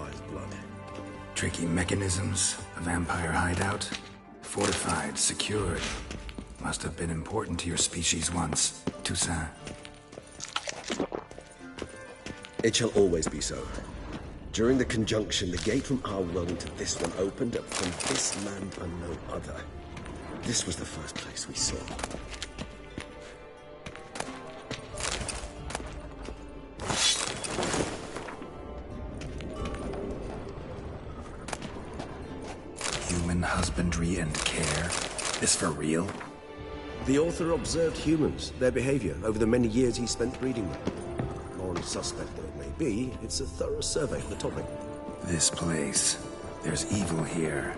vampire's blood. Tricky mechanisms, a vampire hideout. Fortified, secured. Must have been important to your species once, Toussaint. It shall always be so. During the conjunction, the gate from our world into this one opened up from this land and no other. This was the first place we saw. Human husbandry and care? This for real? The author observed humans, their behavior, over the many years he spent breeding them. Morally suspect though it may be, it's a thorough survey of the topic. This place. There's evil here.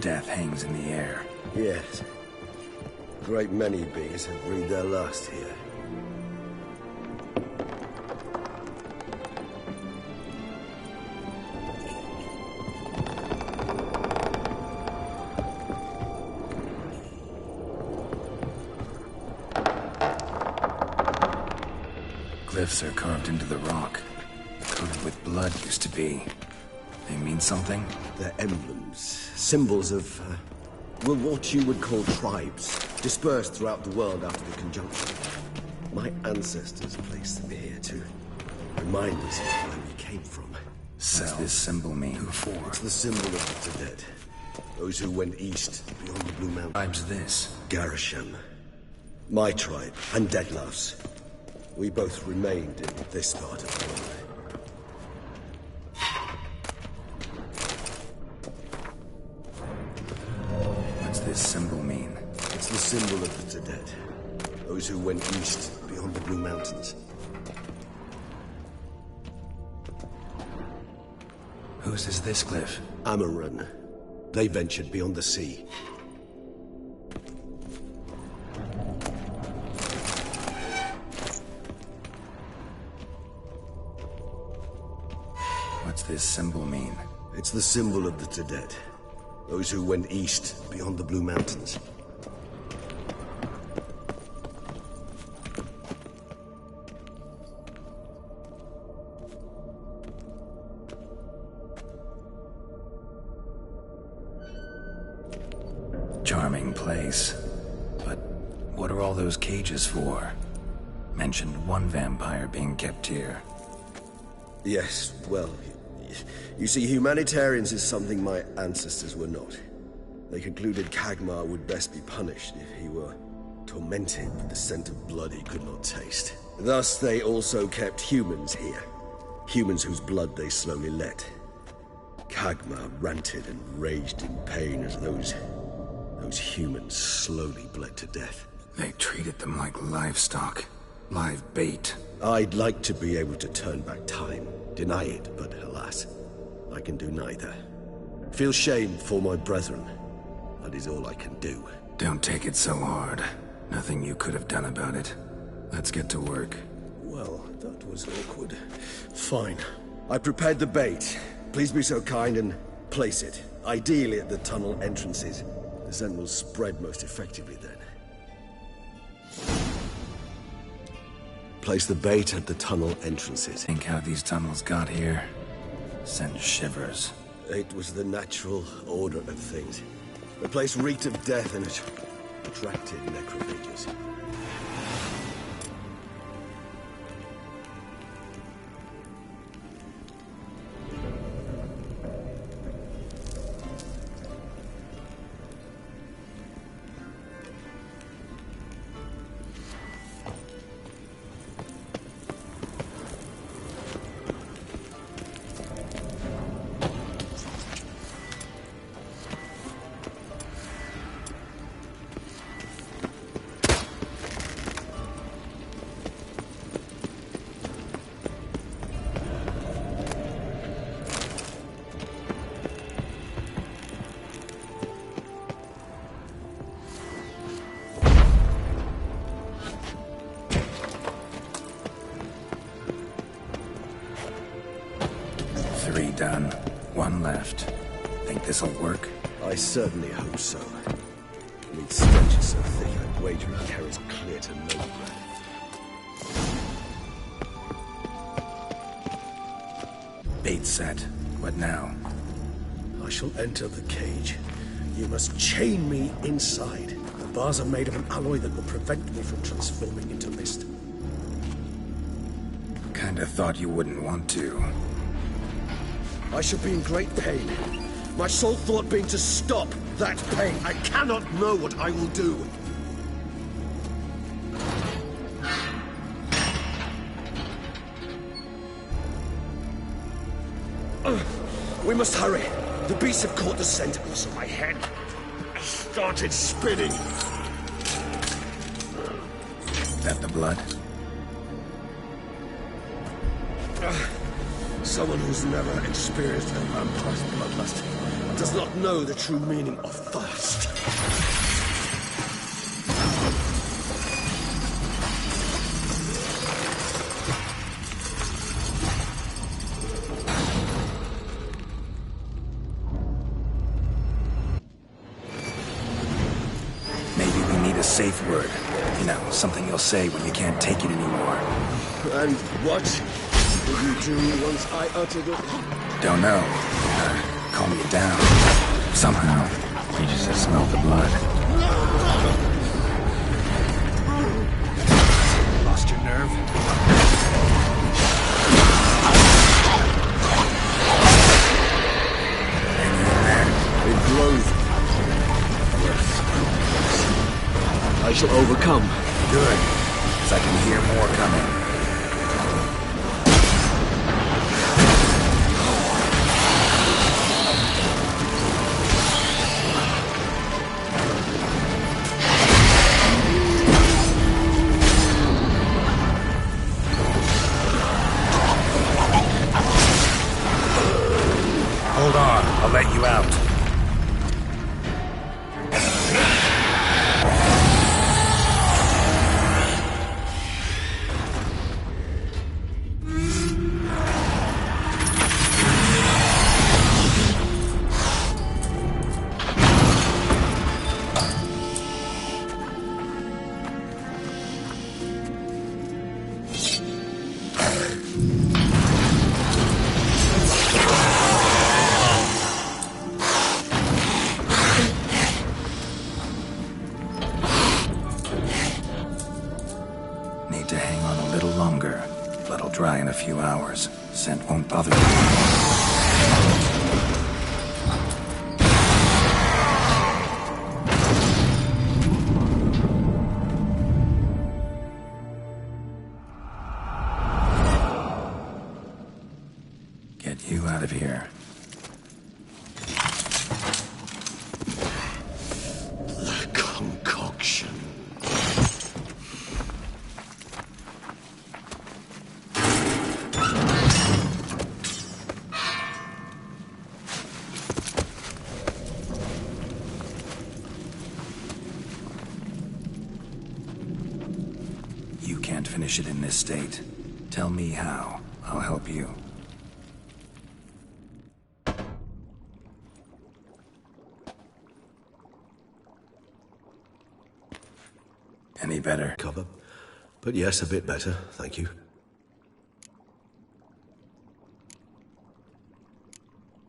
Death hangs in the air. Yes. A great many beings have breathed their last here. Glyphs are carved into the rock. Coated with blood used to be. They mean something? They're emblems, symbols of, what you would call tribes, dispersed throughout the world after the conjunction. My ancestors placed them here to remind us of where we came from. What's this symbol mean? Who for? It's the symbol of the dead. Those who went east, beyond the Blue Mountains. Tribe's this? Garisham. My tribe, and Deadlouse. We both remained in this part of the world. What's this symbol mean? It's the symbol of the dead. Those who went east, beyond the Blue Mountains. Whose is this glyph? Amaran. They ventured beyond the sea. What's this symbol mean? It's the symbol of the dead. Those who went east, beyond the Blue Mountains. Charming place. But what are all those cages for? Mentioned one vampire being kept here. Yes, well, you see, humanitarians is something my ancestors were not. They concluded Kagmar would best be punished if he were tormented with the scent of blood he could not taste. Thus, they also kept humans here. Humans whose blood they slowly let. Kagmar ranted and raged in pain as those humans slowly bled to death. They treated them like livestock. Live bait. I'd like to be able to turn back time, deny it, but alas, I can do neither. Feel shame for my brethren. That is all I can do. Don't take it so hard. Nothing you could have done about it. Let's get to work. Well, that was awkward. Fine. I prepared the bait. Please be so kind and place it. Ideally at the tunnel entrances. The scent will spread most effectively then. Place the bait at the tunnel entrances. Think how these tunnels got here? Sent shivers. It was the natural order of things. The place reeked of death and it attracted necrophages. Three done. One left. Think this'll work? I certainly hope so. I mean, stench is so thick, I'd wager it carries clear to no breath. Bait set. What now? I shall enter the cage. You must chain me inside. The bars are made of an alloy that will prevent me from transforming into mist. Kinda thought you wouldn't want to. I shall be in great pain. My sole thought being to stop that pain. I cannot know what I will do. We must hurry. The beasts have caught the scent of my head. I started spinning. That the blood? Someone who's never experienced a vampire's bloodlust does not know the true meaning of thirst. Safe word. You know, something you'll say when you can't take it anymore. And what did you do once I uttered it? Don't know. Calm you down. Somehow. You just smelled the blood. Lost your nerve? It grows. I shall overcome. Good, because I can hear more coming. Hold on, I'll let you out. Need to hang on a little longer. Blood'll dry in a few hours. Scent won't bother you. Get you out of here. The concoction. You can't finish it in this state. Tell me how. I'll help you. Any better? Cover. But yes, a bit better, thank you.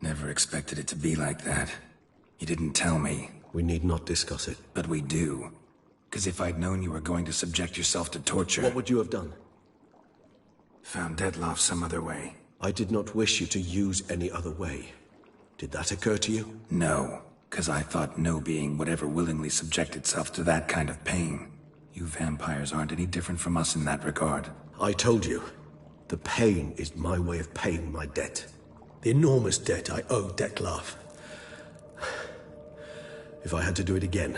Never expected it to be like that. You didn't tell me. We need not discuss it. But we do. Because if I'd known you were going to subject yourself to torture... What would you have done? Found Dettlaff some other way. I did not wish you to use any other way. Did that occur to you? No, because I thought no being would ever willingly subject itself to that kind of pain. You vampires aren't any different from us in that regard. I told you, the pain is my way of paying my debt. The enormous debt I owe Dettlaff. If I had to do it again,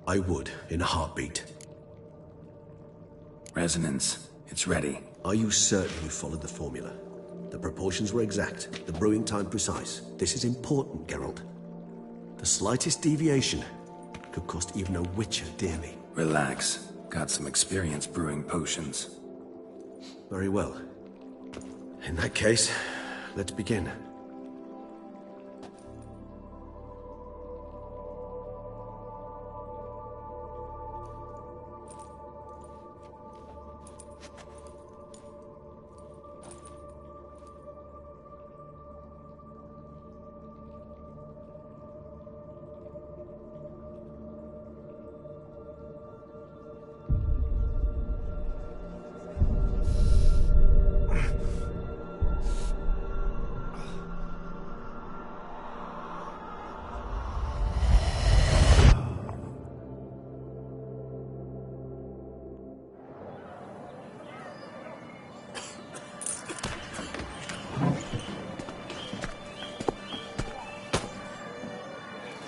I would, in a heartbeat. Resonance. It's ready. Are you certain you followed the formula? The proportions were exact, the brewing time precise. This is important, Geralt. The slightest deviation could cost even a Witcher dearly. Relax. Got some experience brewing potions. Very well. In that case, let's begin.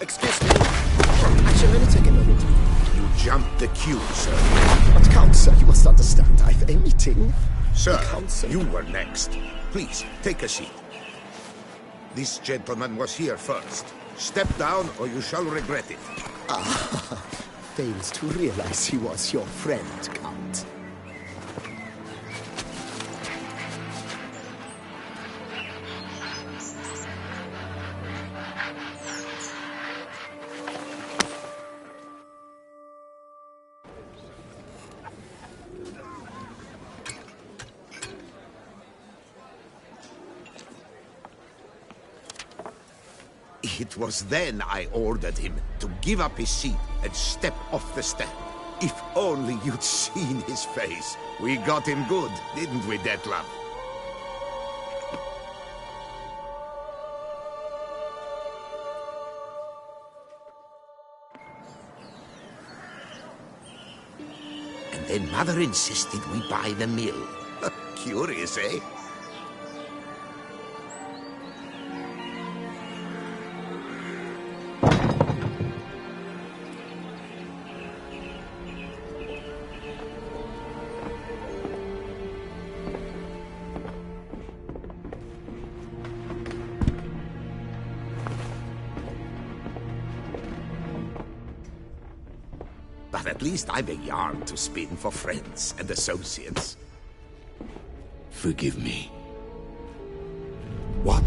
Excuse me. Actually, let me take a moment. You jumped the queue, sir. But Count, sir, you must understand. I've a meeting. Sir, Counsel. you were next. Please, take a seat. This gentleman was here first. Step down or you shall regret it. Fails to realize he was your friend, Count. It was then I ordered him to give up his seat and step off the stand. If only you'd seen his face. We got him good, didn't we, Detlef? And then Mother insisted we buy the mill. Curious, eh? But at least I've a yarn to spin for friends and associates. Forgive me. What?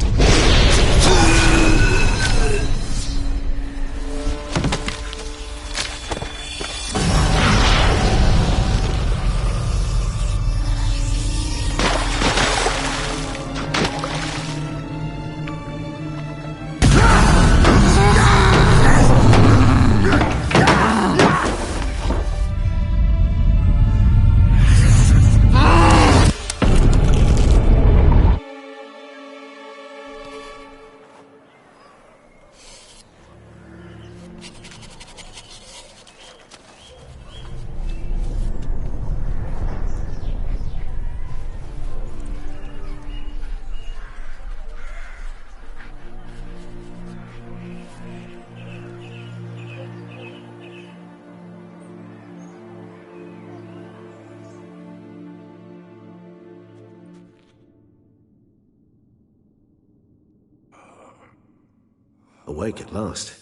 Awake at last.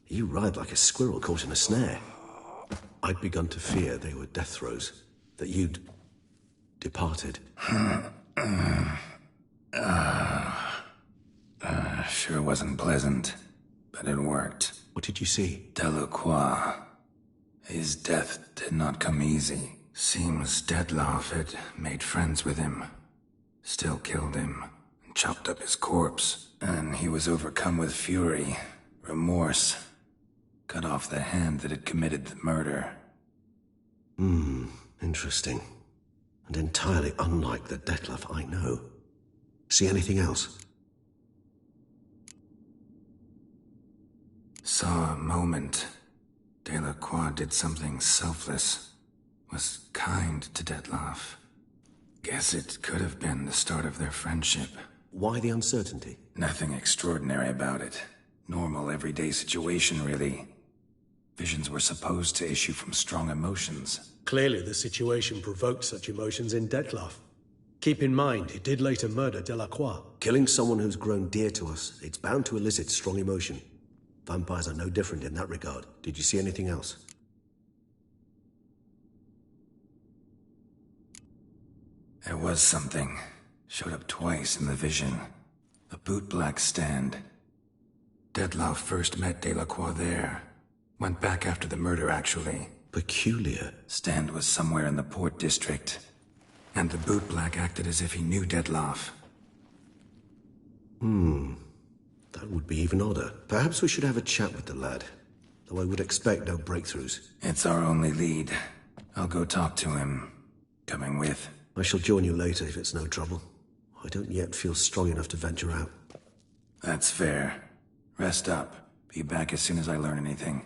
You writhed like a squirrel caught in a snare. I'd begun to fear they were death throes, that you'd departed. Sure wasn't pleasant, but it worked. What did you see? Delacroix. His death did not come easy. Seems Detlef had made friends with him. Still killed him, and chopped up his corpse. And he was overcome with fury, remorse. Cut off the hand that had committed the murder. Interesting. And entirely unlike the Detlef I know. See anything else? Saw a moment. Delacroix did something selfless. Was kind to Detlef. Guess it could have been the start of their friendship. Why the uncertainty? Nothing extraordinary about it. Normal, everyday situation, really. Visions were supposed to issue from strong emotions. Clearly, the situation provoked such emotions in Detlef. Keep in mind, he did later murder Delacroix. Killing someone who's grown dear to us, it's bound to elicit strong emotion. Vampires are no different in that regard. Did you see anything else? There was something. Showed up twice in the vision. A bootblack stand. Detlef first met Delacroix there. Went back after the murder, actually. Peculiar. Stand was somewhere in the Port District. And the bootblack acted as if he knew Detlef. That would be even odder. Perhaps we should have a chat with the lad. Though I would expect no breakthroughs. It's our only lead. I'll go talk to him. Coming with. I shall join you later if it's no trouble. I don't yet feel strong enough to venture out. That's fair. Rest up. Be back as soon as I learn anything.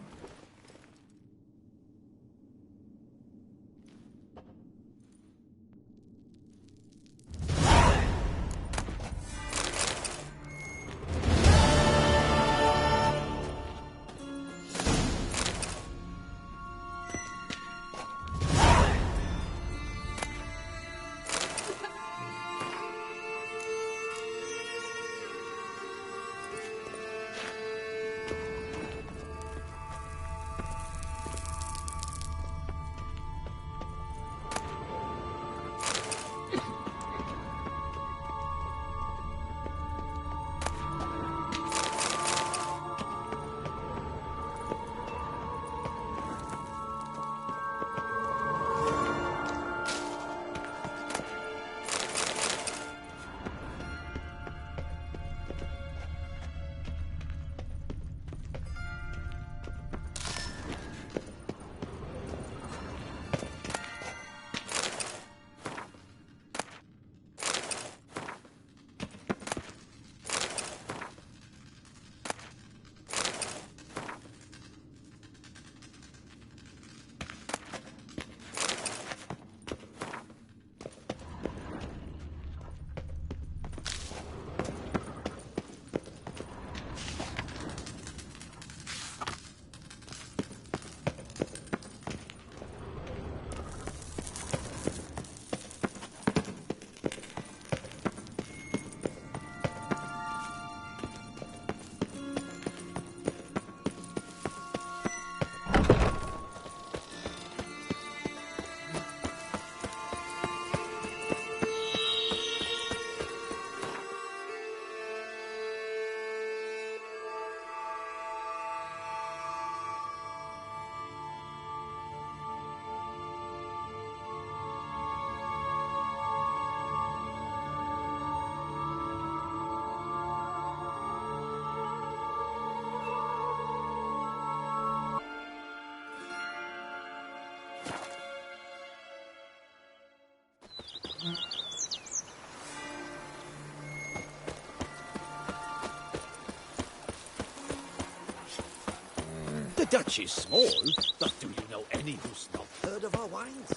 The Dutch is small, but do you know any who's not heard of our wines?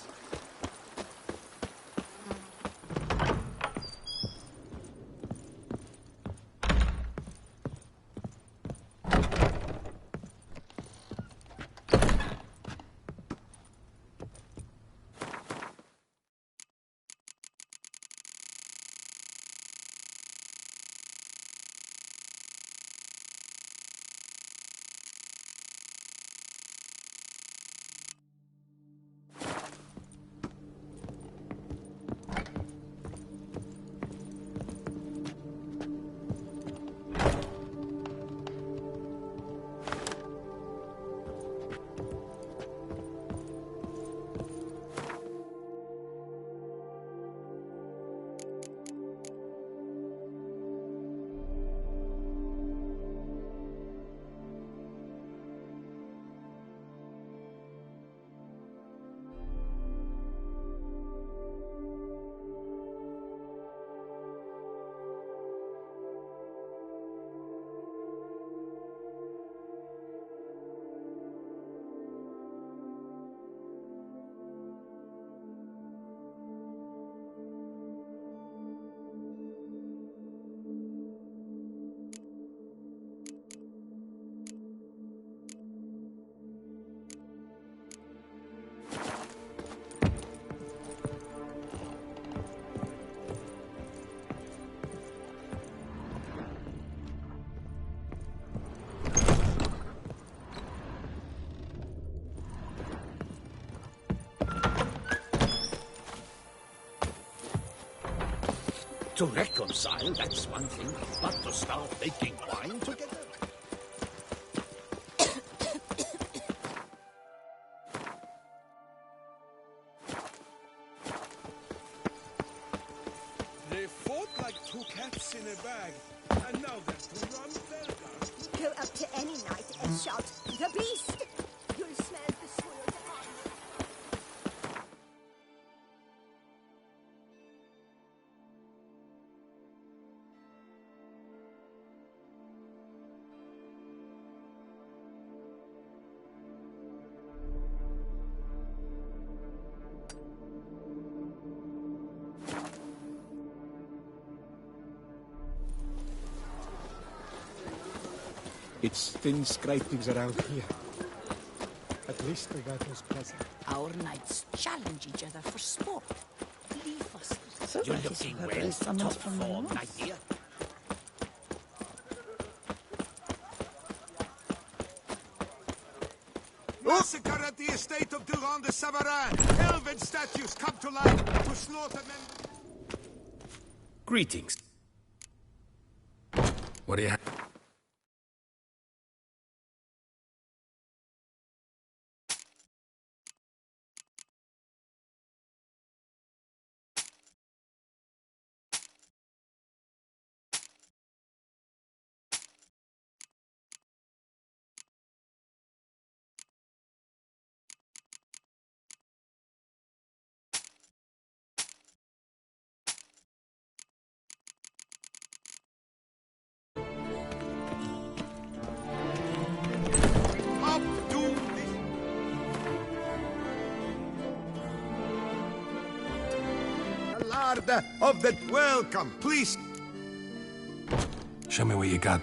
To reconcile, that's one thing, but to start making wine together? They fought like two cats in a bag, and now they're to run Belgar. Go up to any knight and shout, "The beast!" You'll smell the soiled heart. It's thin scrapings around here. At least the battle's pleasant. Our knights challenge each other for sport. Leave us. You're looking well, top form, my dear. Massacre at the estate of Durand de Savarin! Elven statues come to life to slaughter men. Greetings. What do you have? Of the welcome, please. Show me what you got.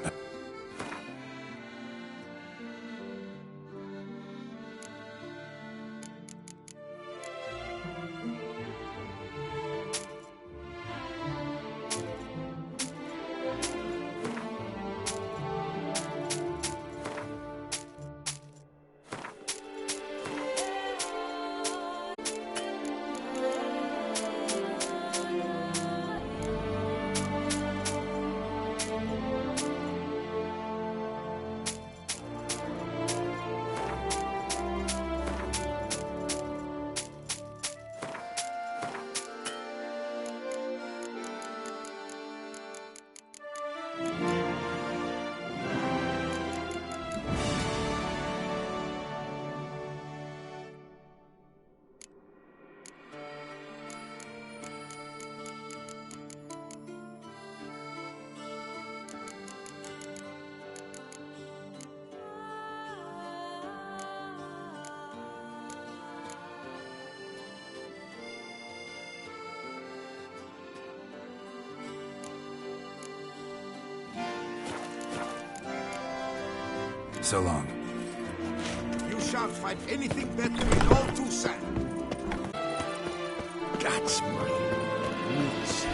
so long. You shan't find anything better in all Toussaint. That's my roots.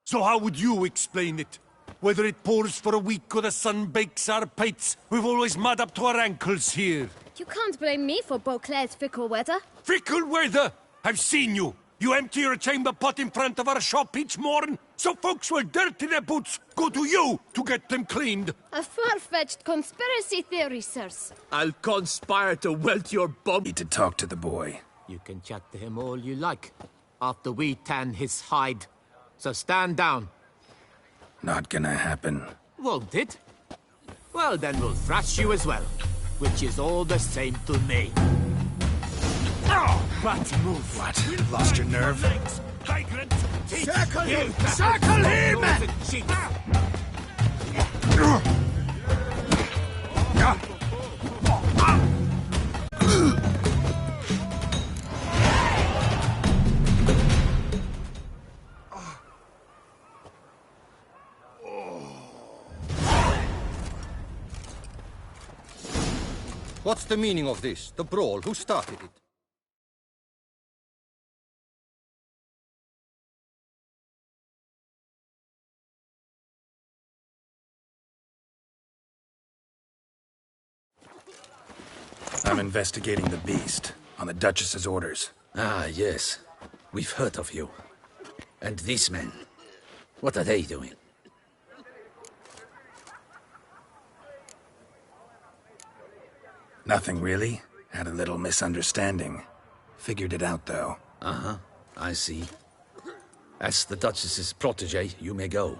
So how would you explain it? Whether it pours for a week or the sun bakes our pates, we've always mud up to our ankles here. You can't blame me for Beauclair's fickle weather. Fickle weather! I've seen you! You empty your chamber pot in front of our shop each morn, so folks will dirty their boots, go to you to get them cleaned. A far-fetched conspiracy theory, sirs. I'll conspire to welt your bum. Need to talk to the boy. You can chat to him all you like, after we tan his hide. So stand down. Not gonna happen. Won't it? Well, then we'll thrash you as well, which is all the same to me. But move. What? Lost your nerve? Circle him! Circle him! What's the meaning of this? The brawl? Who started it? I'm investigating the beast, on the Duchess's orders. Ah, yes. We've heard of you. And these men, what are they doing? Nothing really. Had a little misunderstanding. Figured it out, though. Uh-huh, I see. As the Duchess's protege, you may go.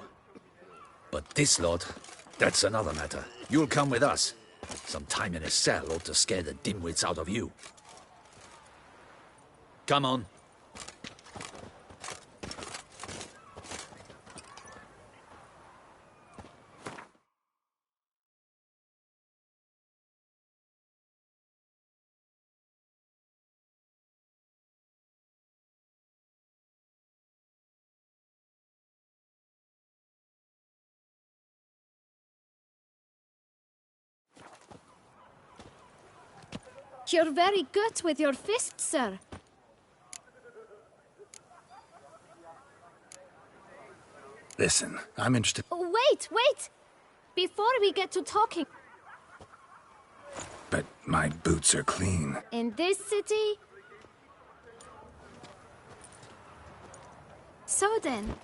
But this lot, that's another matter. You'll come with us. Some time in a cell ought to scare the dimwits out of you. Come on. You're very good with your fists, sir. Listen, I'm interested... Oh, wait! Before we get to talking... But my boots are clean. In this city... So then,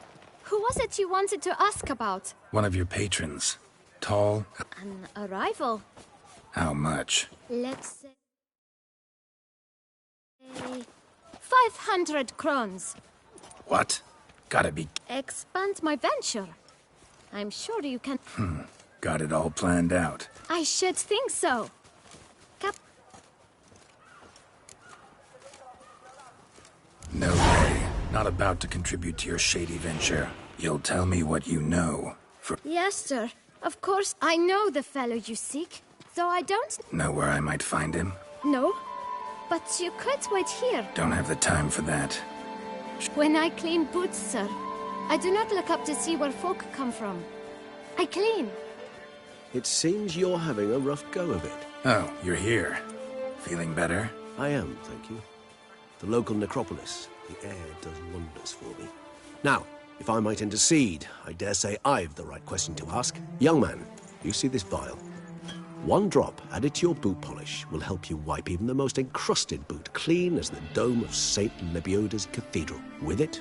who was it you wanted to ask about? One of your patrons. Tall. An arrival. How much? Let's say... 500 crowns. What? Gotta be... Expand my venture. I'm sure you can... Got it all planned out. I should think so. No way. Not about to contribute to your shady venture. You'll tell me what you know. Yes, sir. Of course, I know the fellow you seek, though I don't... Know where I might find him? No. But you could wait here. Don't have the time for that. When I clean boots, sir, I do not look up to see where folk come from. I clean. It seems you're having a rough go of it. Oh, you're here. Feeling better? I am, thank you. The local necropolis. The air does wonders for me. Now, if I might intercede, I dare say I've the right question to ask. Young man, you see this vial? One drop added to your boot polish will help you wipe even the most encrusted boot clean as the dome of St. Lebioda's cathedral. With it,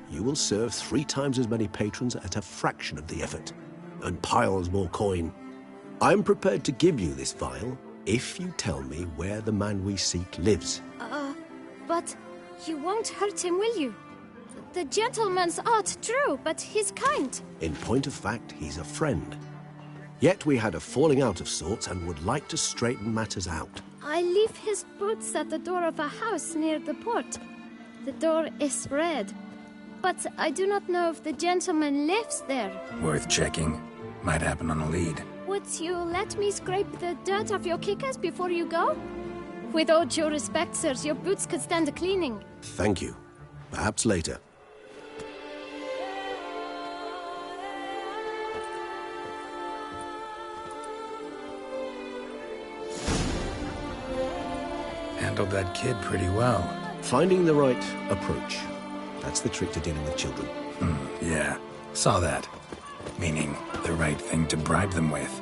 you will serve 3 times as many patrons at a fraction of the effort, and piles more coin. I'm prepared to give you this vial if you tell me where the man we seek lives. But you won't hurt him, will you? The gentleman's odd, true, but he's kind. In point of fact, he's a friend. Yet we had a falling out of sorts and would like to straighten matters out. I leave his boots at the door of a house near the port. The door is red, but I do not know if the gentleman lives there. Worth checking. Might happen on a lead. Would you let me scrape the dirt off your kickers before you go? With all due respect, sirs, your boots could stand a cleaning. Thank you. Perhaps later. Handled that kid pretty well. Finding the right approach. That's the trick to dealing with children. Yeah, saw that. Meaning, the right thing to bribe them with.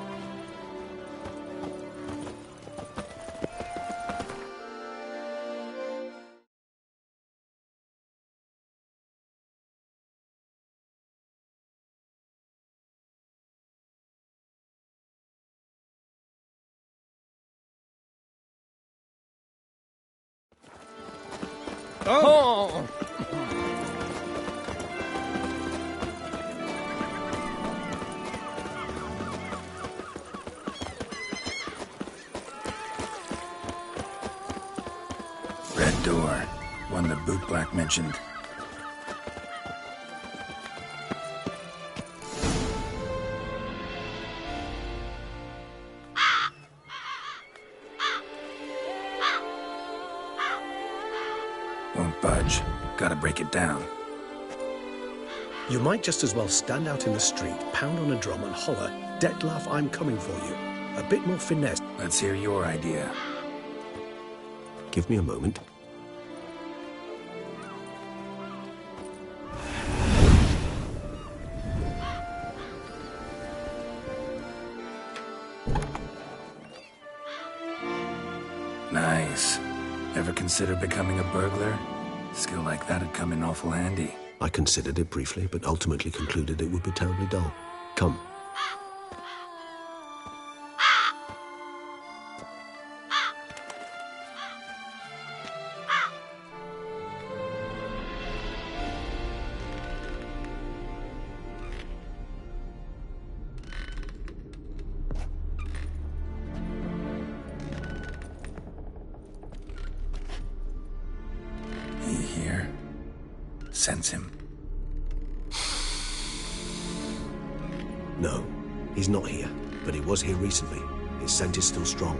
Oh! Red door. One the bootblack mentioned. Won't budge. Gotta break it down. You might just as well stand out in the street, pound on a drum and holler, "Dettlaff, I'm coming for you." A bit more finesse. Let's hear your idea. Give me a moment. Nice. Ever consider becoming a burglar? Skill like that'd come in awful handy. I considered it briefly, but ultimately concluded it would be terribly dull. Come. Sense him. No, he's not here, but he was here recently. His scent is still strong.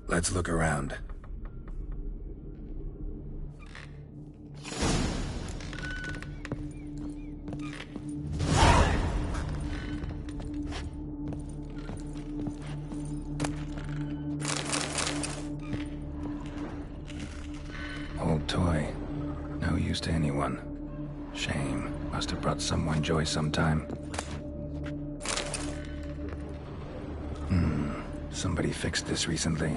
Let's look around. Old toy. No use to anyone. Shame. Must have brought someone joy sometime. Somebody fixed this recently.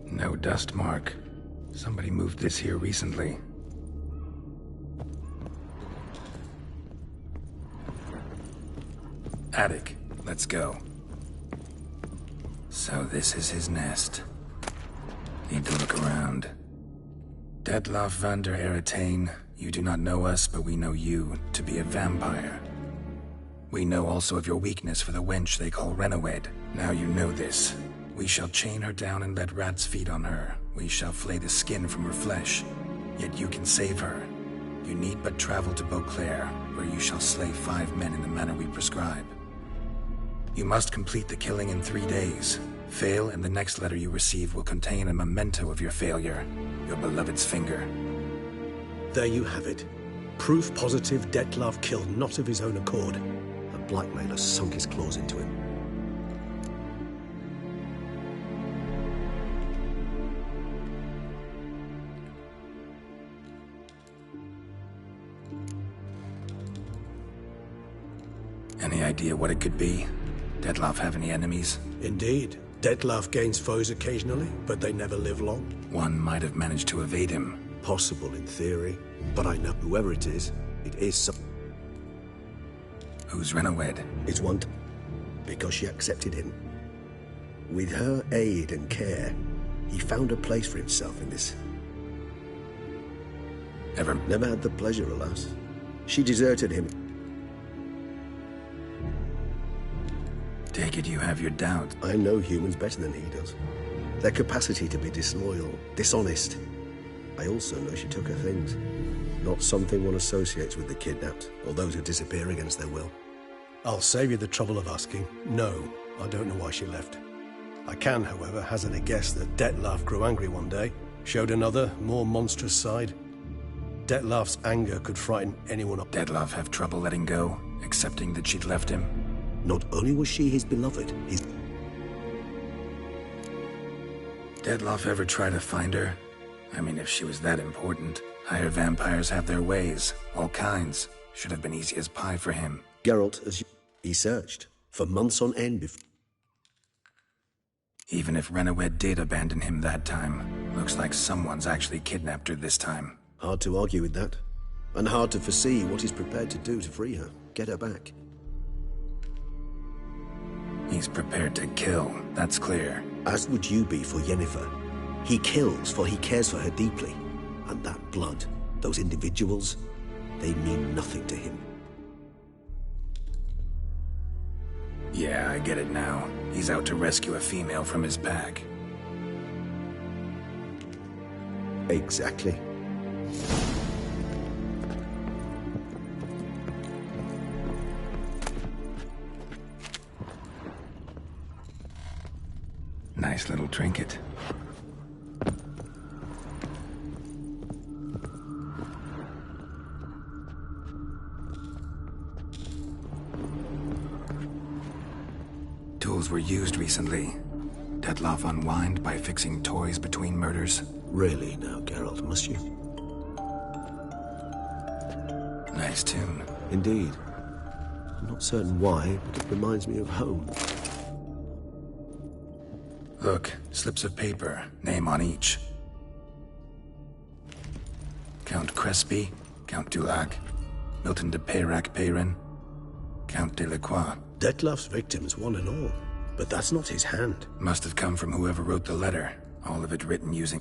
No dust mark. Somebody moved this here recently. Attic. Let's go. So this is his nest. Need to look around. Dettlaff van der Eretain, you do not know us, but we know you to be a vampire. We know also of your weakness for the wench they call Renawed. Now you know this. We shall chain her down and let rats feed on her. We shall flay the skin from her flesh. Yet you can save her. You need but travel to Beauclair, where you shall slay 5 men in the manner we prescribe. You must complete the killing in 3 days. Fail, and the next letter you receive will contain a memento of your failure. Your beloved's finger. There you have it. Proof positive Dettlaff killed not of his own accord. A blackmailer sunk his claws into him. Any idea what it could be? Dettlaff have any enemies? Indeed. Dettlaff gains foes occasionally, but they never live long. One might have managed to evade him. Possible in theory, but I know whoever it is some... Who's Renawed? It's one because she accepted him. With her aid and care, he found a place for himself in this. Never had the pleasure, alas. She deserted him. Take it you have your doubts. I know humans better than he does. Their capacity to be disloyal, dishonest. I also know she took her things. Not something one associates with the kidnapped, or those who disappear against their will. I'll save you the trouble of asking. No, I don't know why she left. I can, however, hazard a guess that Dettlaff grew angry one day, showed another, more monstrous side. Dettlaff's anger could frighten anyone up. Dettlaff have trouble letting go, accepting that she'd left him? Not only was she his beloved, his... Dettlaff ever try to find her? I mean, if she was that important. Higher vampires have their ways, all kinds. Should have been easy as pie for him. Geralt, he searched for months on end before... Even if Renawed did abandon him that time, looks like someone's actually kidnapped her this time. Hard to argue with that. And hard to foresee what he's prepared to do to free her, get her back. He's prepared to kill, that's clear. As would you be for Yennefer. He kills, for he cares for her deeply. And that blood, those individuals, they mean nothing to him. Yeah, I get it now. He's out to rescue a female from his pack. Exactly. Nice little trinket. Tools were used recently. Dettlaff unwind by fixing toys between murders. Really now, Geralt, must you? Nice tune. Indeed. I'm not certain why, but it reminds me of home. Look, slips of paper, name on each. Count Crespi, Count Dulac, Milton de Peyrac-Peyrin, Count Delacroix. Dettlaff's victims, one and all. But that's not his hand. Must have come from whoever wrote the letter. All of it written using...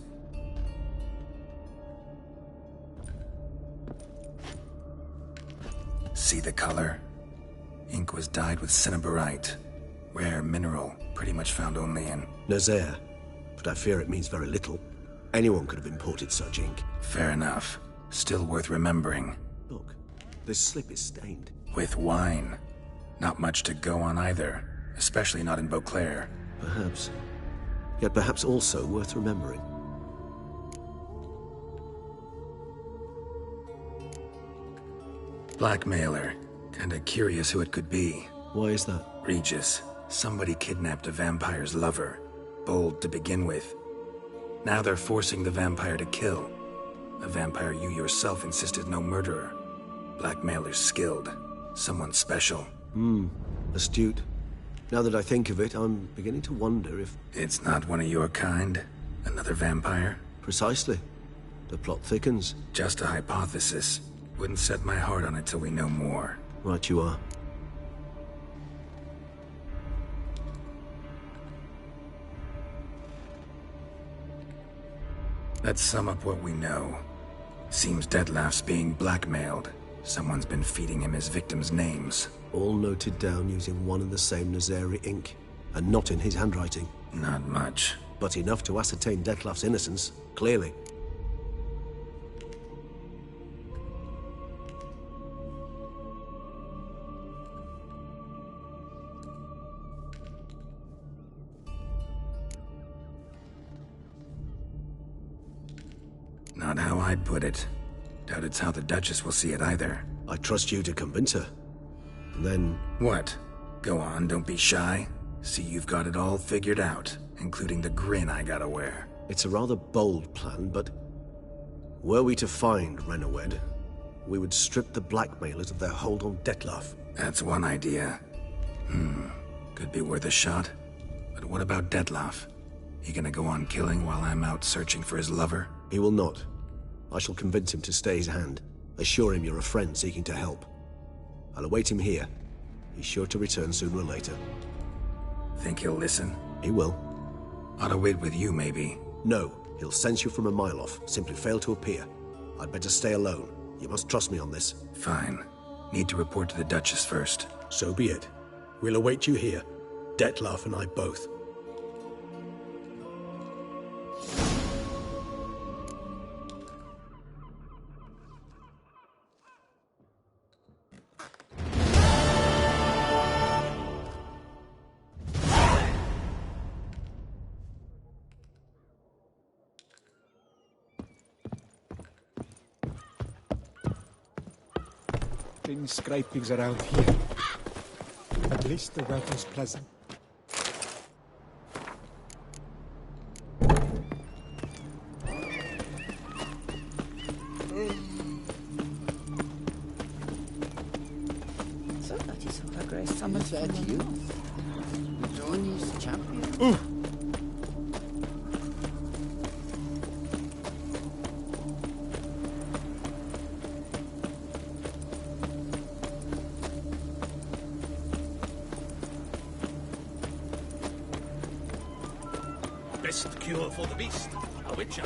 See the color? Ink was dyed with cinnabarite. Rare mineral, pretty much found only in... Nazaire. But I fear it means very little. Anyone could have imported such ink. Fair enough. Still worth remembering. Look, this slip is stained. With wine. Not much to go on either. Especially not in Beauclair. Perhaps. Yet perhaps also worth remembering. Blackmailer. Kinda curious who it could be. Why is that? Regis. Somebody kidnapped a vampire's lover. Bold to begin with. Now they're forcing the vampire to kill. A vampire you yourself insisted no murderer. Blackmailer's skilled. Someone special. Astute. Now that I think of it, I'm beginning to wonder if... It's not one of your kind? Another vampire? Precisely. The plot thickens. Just a hypothesis. Wouldn't set my heart on it till we know more. Right you are. Let's sum up what we know. Seems Dettlaff's being blackmailed. Someone's been feeding him his victims' names. All noted down using one and the same Nazari ink. And not in his handwriting. Not much. But enough to ascertain Dettlaff's innocence, clearly. Not how I'd put it. Doubt it's how the Duchess will see it either. I trust you to convince her. And then... What? Go on, don't be shy. See you've got it all figured out, including the grin I gotta wear. It's a rather bold plan, but... Were we to find Renawed, we would strip the blackmailers of their hold on Dettlaff. That's one idea. Could be worth a shot. But what about Dettlaff? He gonna go on killing while I'm out searching for his lover? He will not. I shall convince him to stay his hand. Assure him you're a friend seeking to help. I'll await him here. He's sure to return sooner or later. Think he'll listen? He will. Ought to wait with you, maybe. No, he'll sense you from a mile off. Simply fail to appear. I'd better stay alone. You must trust me on this. Fine. Need to report to the Duchess first. So be it. We'll await you here. Dettlaff and I both. any scrapings around here. At least the weather's pleasant. So that is Her Grace summons that you? Johnny's champion? Best cure for the beast, a witcher.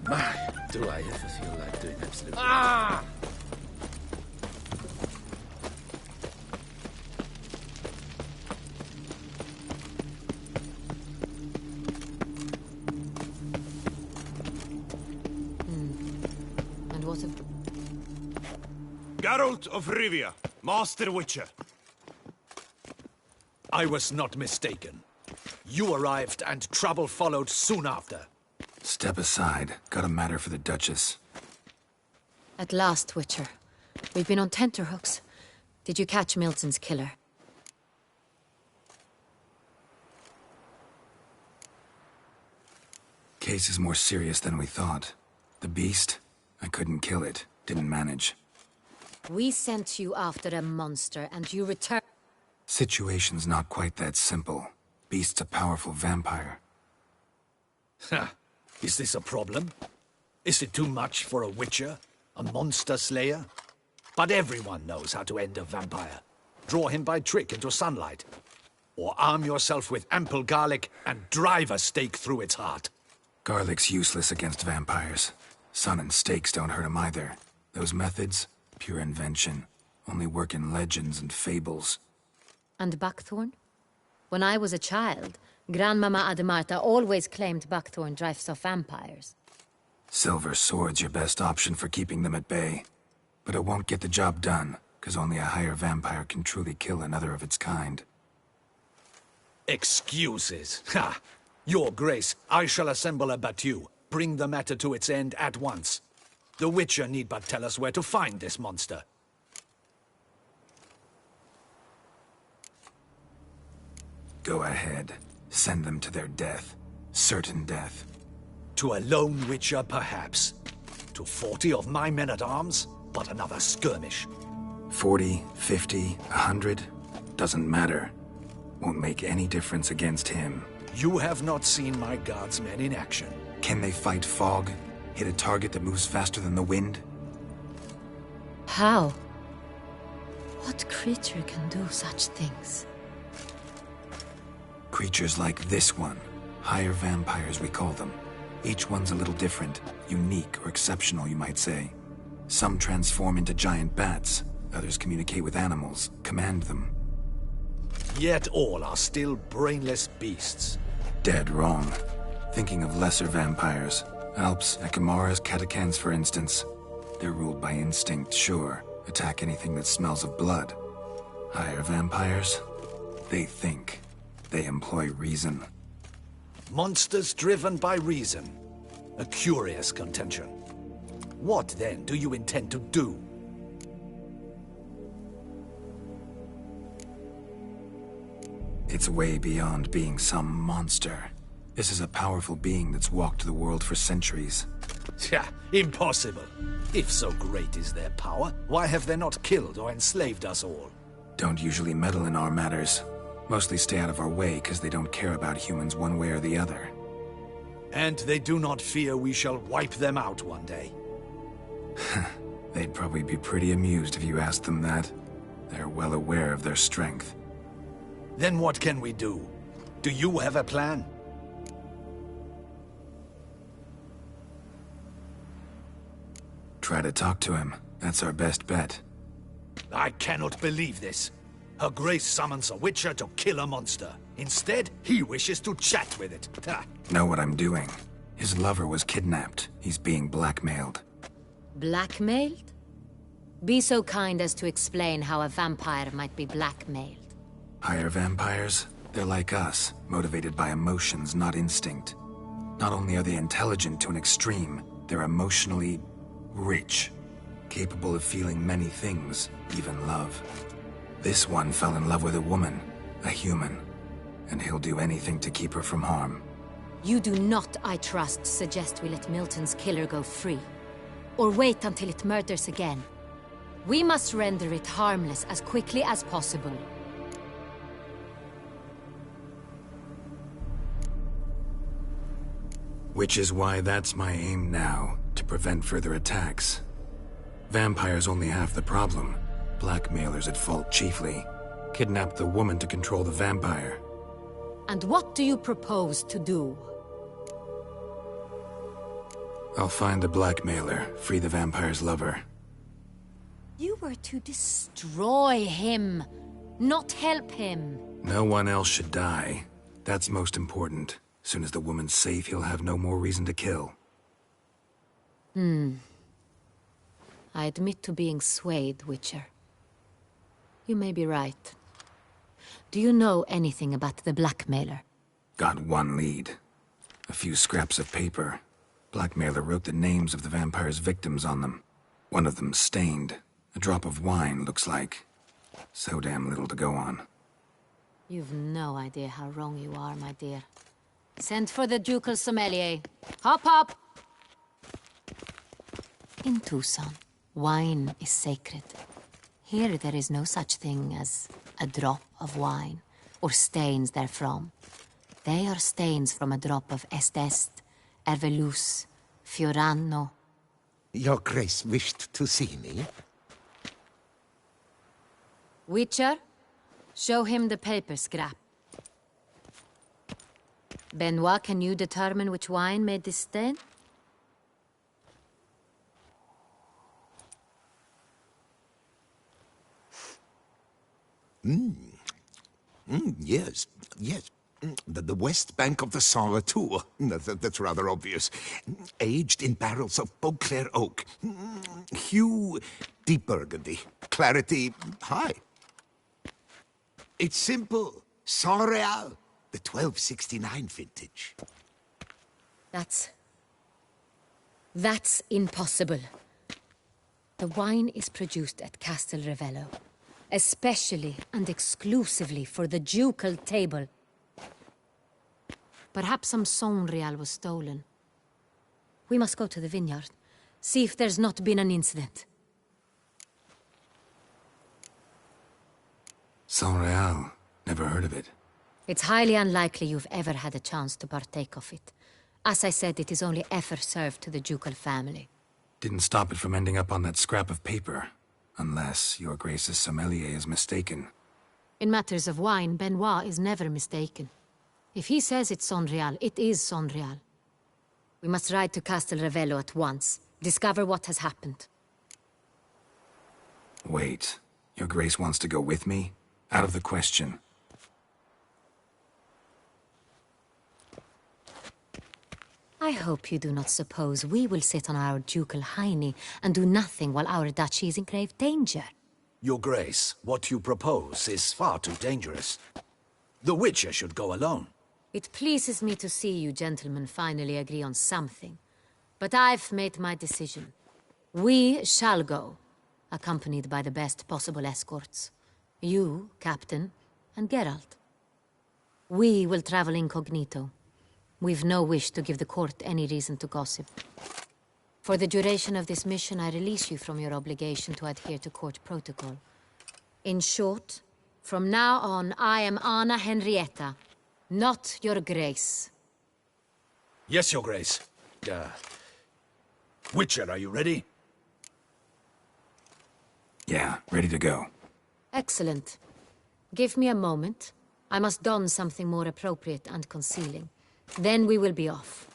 My, do I ever feel like doing absolutely nothing. And what of... Geralt of Rivia, Master Witcher. I was not mistaken. You arrived and trouble followed soon after. Step aside. Got a matter for the Duchess. At last, Witcher. We've been on tenterhooks. Did you catch Milton's killer? Case is more serious than we thought. The beast? I couldn't kill it. Didn't manage. We sent you after a monster, and you returned... Situation's not quite that simple. Beast's a powerful vampire. Ha! Is this a problem? Is it too much for a witcher? A monster slayer? But everyone knows how to end a vampire. Draw him by trick into sunlight. Or arm yourself with ample garlic and drive a stake through its heart. Garlic's useless against vampires. Sun and stakes don't hurt him either. Those methods, pure invention. Only work in legends and fables. And Buckthorn? When I was a child, Grandmama Ademarta always claimed Buckthorn drives off vampires. Silver sword's your best option for keeping them at bay. But it won't get the job done, because only a higher vampire can truly kill another of its kind. Excuses. Ha! Your Grace, I shall assemble a battue. Bring the matter to its end at once. The Witcher need but tell us where to find this monster. Go ahead. Send them to their death. Certain death. To a lone Witcher, perhaps. To 40 of my men-at-arms, but another skirmish. 40, 50, 100? Doesn't matter. Won't make any difference against him. You have not seen my guardsmen in action. Can they fight fog? Hit a target that moves faster than the wind? How? What creature can do such things? Creatures like this one. Higher vampires, we call them. Each one's a little different. Unique or exceptional, you might say. Some transform into giant bats. Others communicate with animals, command them. Yet all are still brainless beasts. Dead wrong. Thinking of lesser vampires. Alps, Ekamaras, Catacans, for instance. They're ruled by instinct, sure. Attack anything that smells of blood. Higher vampires? They think. They employ reason. Monsters driven by reason. A curious contention. What, then, do you intend to do? It's way beyond being some monster. This is a powerful being that's walked the world for centuries. Yeah, impossible. If so great is their power, why have they not killed or enslaved us all? Don't usually meddle in our matters. Mostly stay out of our way because they don't care about humans one way or the other. And they do not fear we shall wipe them out one day. They'd probably be pretty amused if you asked them that. They're well aware of their strength. Then what can we do? Do you have a plan? Try to talk to him. That's our best bet. I cannot believe this. Her Grace summons a Witcher to kill a monster. Instead, he wishes to chat with it. Ha. Know what I'm doing. His lover was kidnapped. He's being blackmailed. Blackmailed? Be so kind as to explain how a vampire might be blackmailed. Higher vampires? They're like us, motivated by emotions, not instinct. Not only are they intelligent to an extreme, they're emotionally rich, capable of feeling many things, even love. This one fell in love with a woman, a human, and he'll do anything to keep her from harm. You do not, I trust, suggest we let Milton's killer go free. Or wait until it murders again. We must render it harmless as quickly as possible. Which is why that's my aim now, to prevent further attacks. Vampires only half the problem. Blackmailers at fault chiefly. Kidnap the woman to control the vampire. And what do you propose to do? I'll find the blackmailer, free the vampire's lover. You were to destroy him, not help him. No one else should die. That's most important. Soon as the woman's safe, he'll have no more reason to kill. I admit to being swayed, Witcher. You may be right. Do you know anything about the blackmailer? Got one lead. A few scraps of paper. Blackmailer wrote the names of the vampire's victims on them. One of them stained. A drop of wine, looks like. So damn little to go on. You've no idea how wrong you are, my dear. Send for the ducal sommelier. Hop, hop! In Tucson, wine is sacred. Here there is no such thing as a drop of wine, or stains therefrom. They are stains from a drop of Est, Ervelus, Fiorano. Your Grace wished to see me? Witcher, show him the paper scrap. Benoit, can you determine which wine made this stain? Yes, yes. The west bank of the Saint Latour. That's rather obvious. Aged in barrels of Beauclair oak. Hue, deep burgundy. Clarity, high. It's simple. Saint Real, the 1269 vintage. That's impossible. The wine is produced at Castel Ravello, especially and exclusively for the ducal table. Perhaps some Saint Real was stolen. We must go to the vineyard, see if there's not been an incident. Saint Real. Never heard of it. It's highly unlikely you've ever had a chance to partake of it. As I said, it is only ever served to the ducal family. Didn't stop it from ending up on that scrap of paper. Unless your Grace's sommelier is mistaken. In matters of wine, Benoit is never mistaken. If he says it's Saint Real, it is Saint Real. We must ride to Castel Ravello at once. Discover what has happened. Wait. Your Grace wants to go with me? Out of the question. I hope you do not suppose we will sit on our ducal hiney and do nothing while our duchy is in grave danger. Your Grace, what you propose is far too dangerous. The Witcher should go alone. It pleases me to see you gentlemen finally agree on something. But I've made my decision. We shall go, accompanied by the best possible escorts. You, Captain, and Geralt. We will travel incognito. We've no wish to give the court any reason to gossip. For the duration of this mission, I release you from your obligation to adhere to court protocol. In short, from now on, I am Anna Henrietta, not your Grace. Yes, Your Grace. Witcher, are you ready? Yeah, ready to go. Excellent. Give me a moment. I must don something more appropriate and concealing. Then we will be off.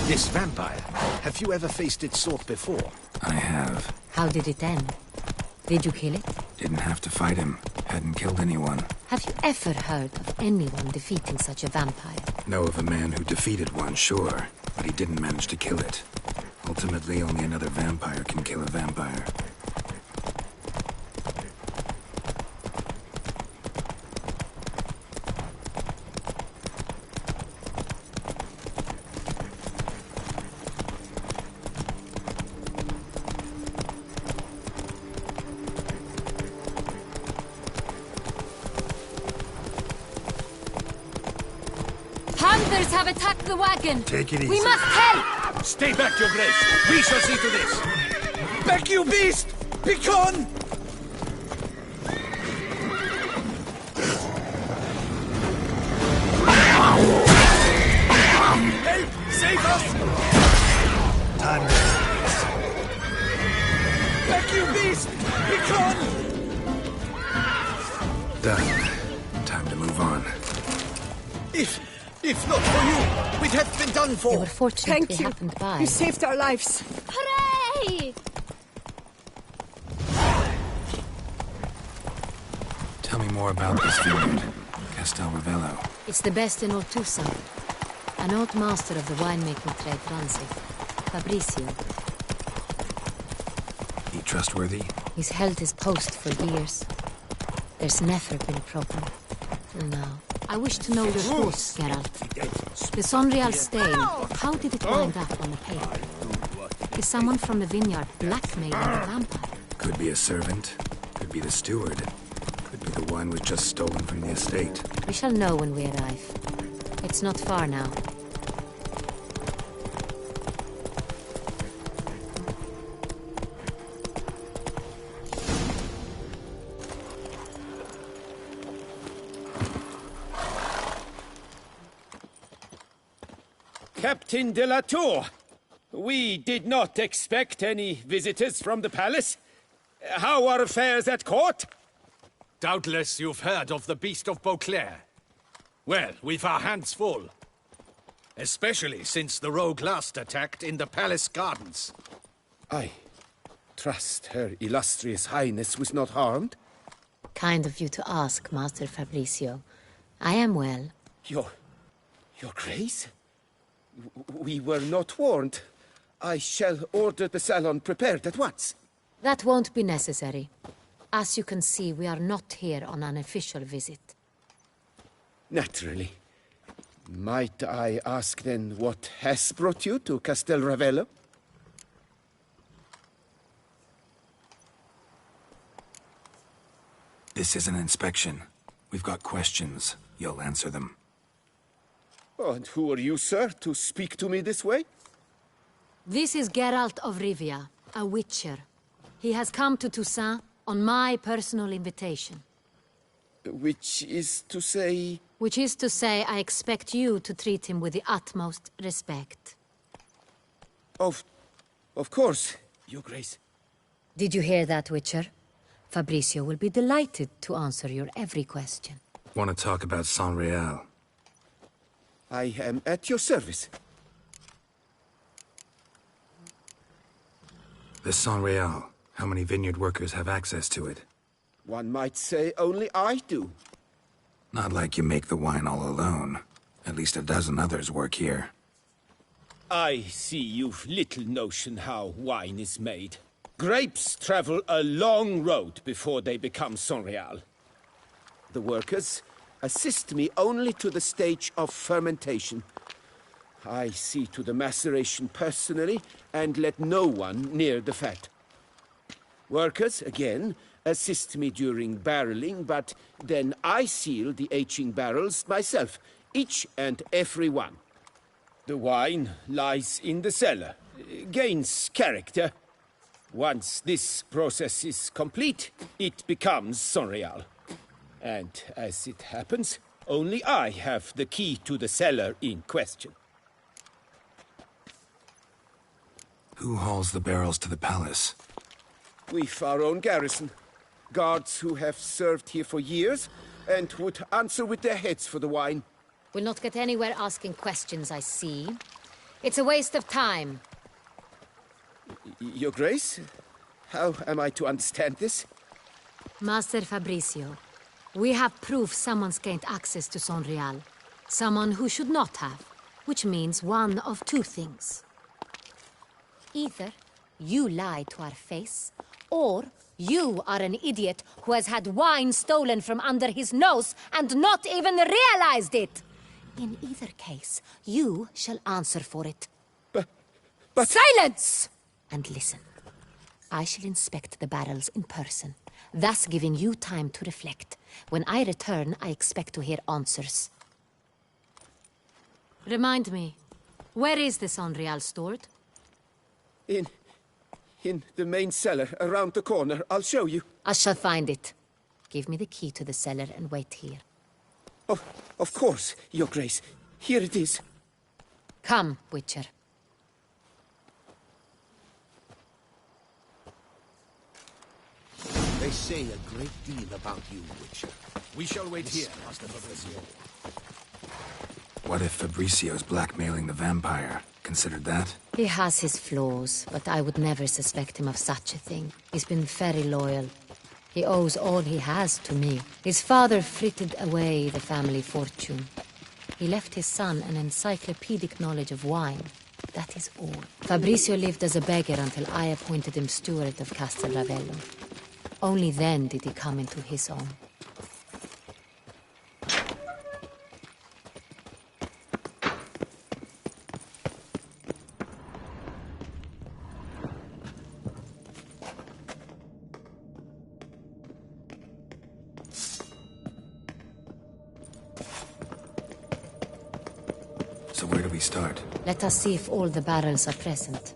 This vampire, have you ever faced its sort before? I have. How did it end? Did you kill it? Didn't have to fight him. Hadn't killed anyone. Have you ever heard of anyone defeating such a vampire? Know of a man who defeated one, sure, but he didn't manage to kill it. Ultimately, only another vampire can kill a vampire. Hunters have attacked the wagon! Take it easy. We must help! Stay back, Your Grace. We shall see to this. Back, you beast! Begone! Help! Save us! Time. Back, you beast! Begone! Done. Time to move on. If not for you, we'd have been done for. They were fortunate it happened by. You saved our lives. Hooray! Tell me more about this vineyard, Castel Ravello. It's the best in all Toussaint. An old master of the winemaking trade runs it. Fabricio. He trustworthy? He's held his post for years. There's never been a problem. Till now. I wish to know your thoughts, Geralt. The Sonreal stain, how did it wind up on the paper? Is someone from the vineyard blackmailing the vampire? Could be a servant. Could be the steward. Could be the wine was just stolen from the estate. We shall know when we arrive. It's not far now. Captain de la Tour, we did not expect any visitors from the palace. How are affairs at court? Doubtless you've heard of the Beast of Beauclair. Well, we've our hands full. Especially since the rogue last attacked in the palace gardens. I trust Her Illustrious Highness was not harmed. Kind of you to ask, Master Fabricio. I am well. Your Grace? We were not warned. I shall order the salon prepared at once. That won't be necessary. As you can see, we are not here on an official visit. Naturally. Might I ask then what has brought you to Castel Ravello? This is an inspection. We've got questions. You'll answer them. Oh, and who are you, sir, to speak to me this way? This is Geralt of Rivia, a witcher. He has come to Toussaint on my personal invitation. Which is to say... Which is to say, I expect you to treat him with the utmost respect. Of course, Your Grace. Did you hear that, Witcher? Fabricio will be delighted to answer your every question. Want to talk about Sonreal? I am at your service. The Sonreal. How many vineyard workers have access to it? One might say only I do. Not like you make the wine all alone. At least a dozen others work here. I see you've little notion how wine is made. Grapes travel a long road before they become Sonreal. The workers assist me only to the stage of fermentation. I see to the maceration personally and let no one near the fat. Workers, again, assist me during barreling, but then I seal the aging barrels myself, each and every one. The wine lies in the cellar, gains character. Once this process is complete, it becomes Sonreal. And as it happens, only I have the key to the cellar in question. Who hauls the barrels to the palace? We've our own garrison. Guards who have served here for years and would answer with their heads for the wine. We'll not get anywhere asking questions, I see. It's a waste of time. Your Grace? How am I to understand this? Master Fabricio, we have proof someone's gained access to Sonreal. Someone who should not have, which means one of two things. Either you lie to our face, or you are an idiot who has had wine stolen from under his nose and not even realized it. In either case, you shall answer for it. But... Silence! And listen. I shall inspect the barrels in person, thus giving you time to reflect. When I return, I expect to hear answers. Remind me, where is the Sonreal stored? In the main cellar, around the corner. I'll show you. I shall find it. Give me the key to the cellar and wait here. Oh, of course, Your Grace. Here it is. Come, Witcher. They say a great deal about you, Witcher. We shall wait here, Master Fabricio. What if Fabricio's blackmailing the vampire? Considered that? He has his flaws, but I would never suspect him of such a thing. He's been very loyal. He owes all he has to me. His father frittered away the family fortune. He left his son an encyclopedic knowledge of wine. That is all. Fabricio lived as a beggar until I appointed him steward of Castel Ravello. Only then did he come into his own. So where do we start? Let us see if all the barrels are present.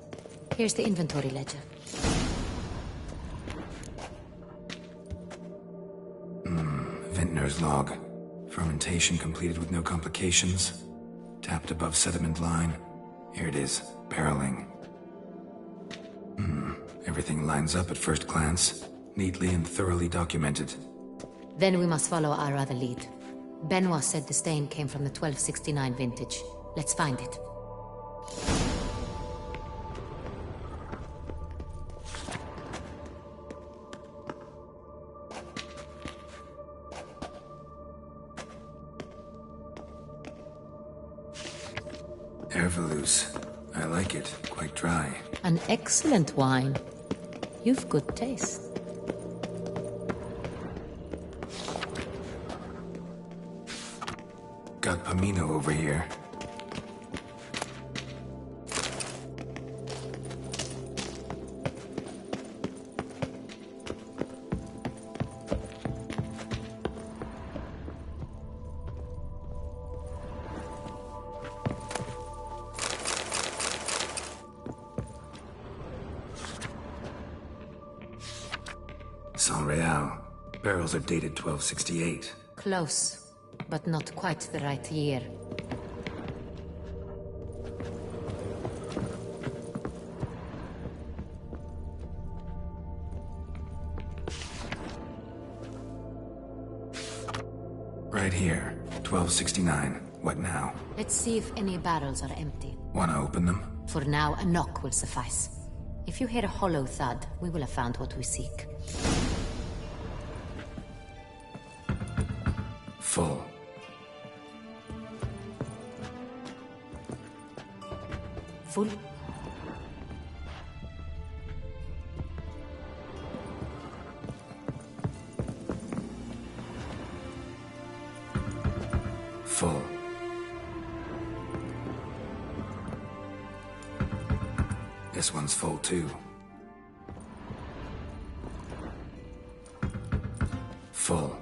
Here's the inventory ledger. Vintner's log. Fermentation completed with no complications. Tapped above sediment line. Here it is. Barreling. Everything lines up at first glance. Neatly and thoroughly documented. Then we must follow our other lead. Benoit said the stain came from the 1269 vintage. Let's find it. Herveloos. I like it. Quite dry. An excellent wine. You've good taste. Got Pomino over here. Sonreal. Barrels are dated 1268. Close, but not quite the right year. Right here. 1269. What now? Let's see if any barrels are empty. Wanna open them? For now, a knock will suffice. If you hear a hollow thud, we will have found what we seek. Full. Full? Full. This one's full too. Full.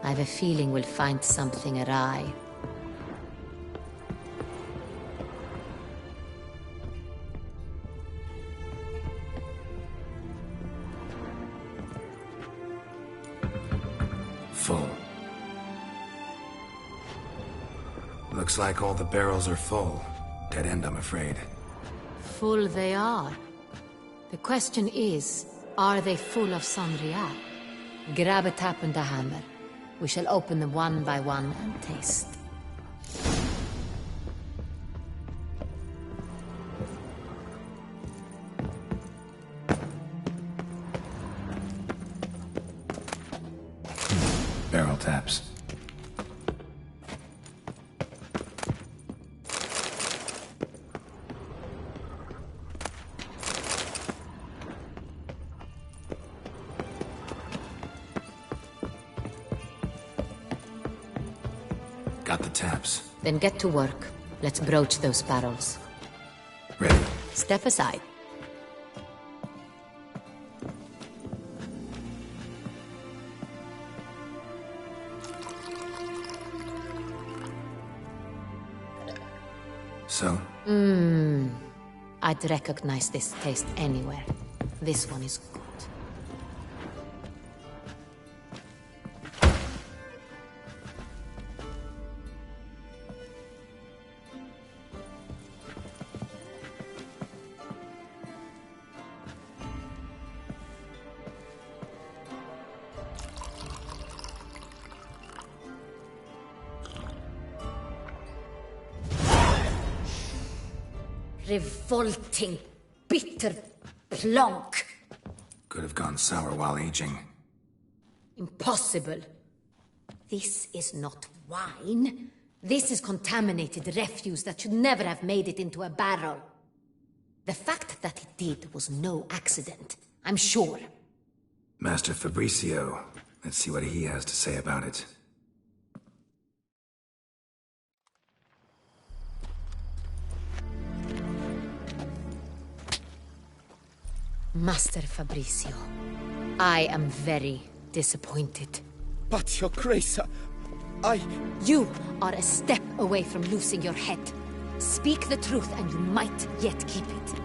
I've a feeling we'll find something awry. Full. Looks like all the barrels are full. Dead end, I'm afraid. Full they are. The question is, are they full of Sangria? Grab a tap and a hammer. We shall open them one by one and taste. Barrel taps. Got the taps. Then get to work. Let's broach those barrels. Ready. Step aside. So? I'd recognize this taste anywhere. This one is good. Revolting, bitter plonk. Could have gone sour while aging. Impossible. This is not wine. This is contaminated refuse that should never have made it into a barrel. The fact that it did was no accident, I'm sure. Master Fabricio. Let's see what he has to say about it. Master Fabricio, I am very disappointed. But, Your Grace, I... You are a step away from losing your head. Speak the truth and you might yet keep it.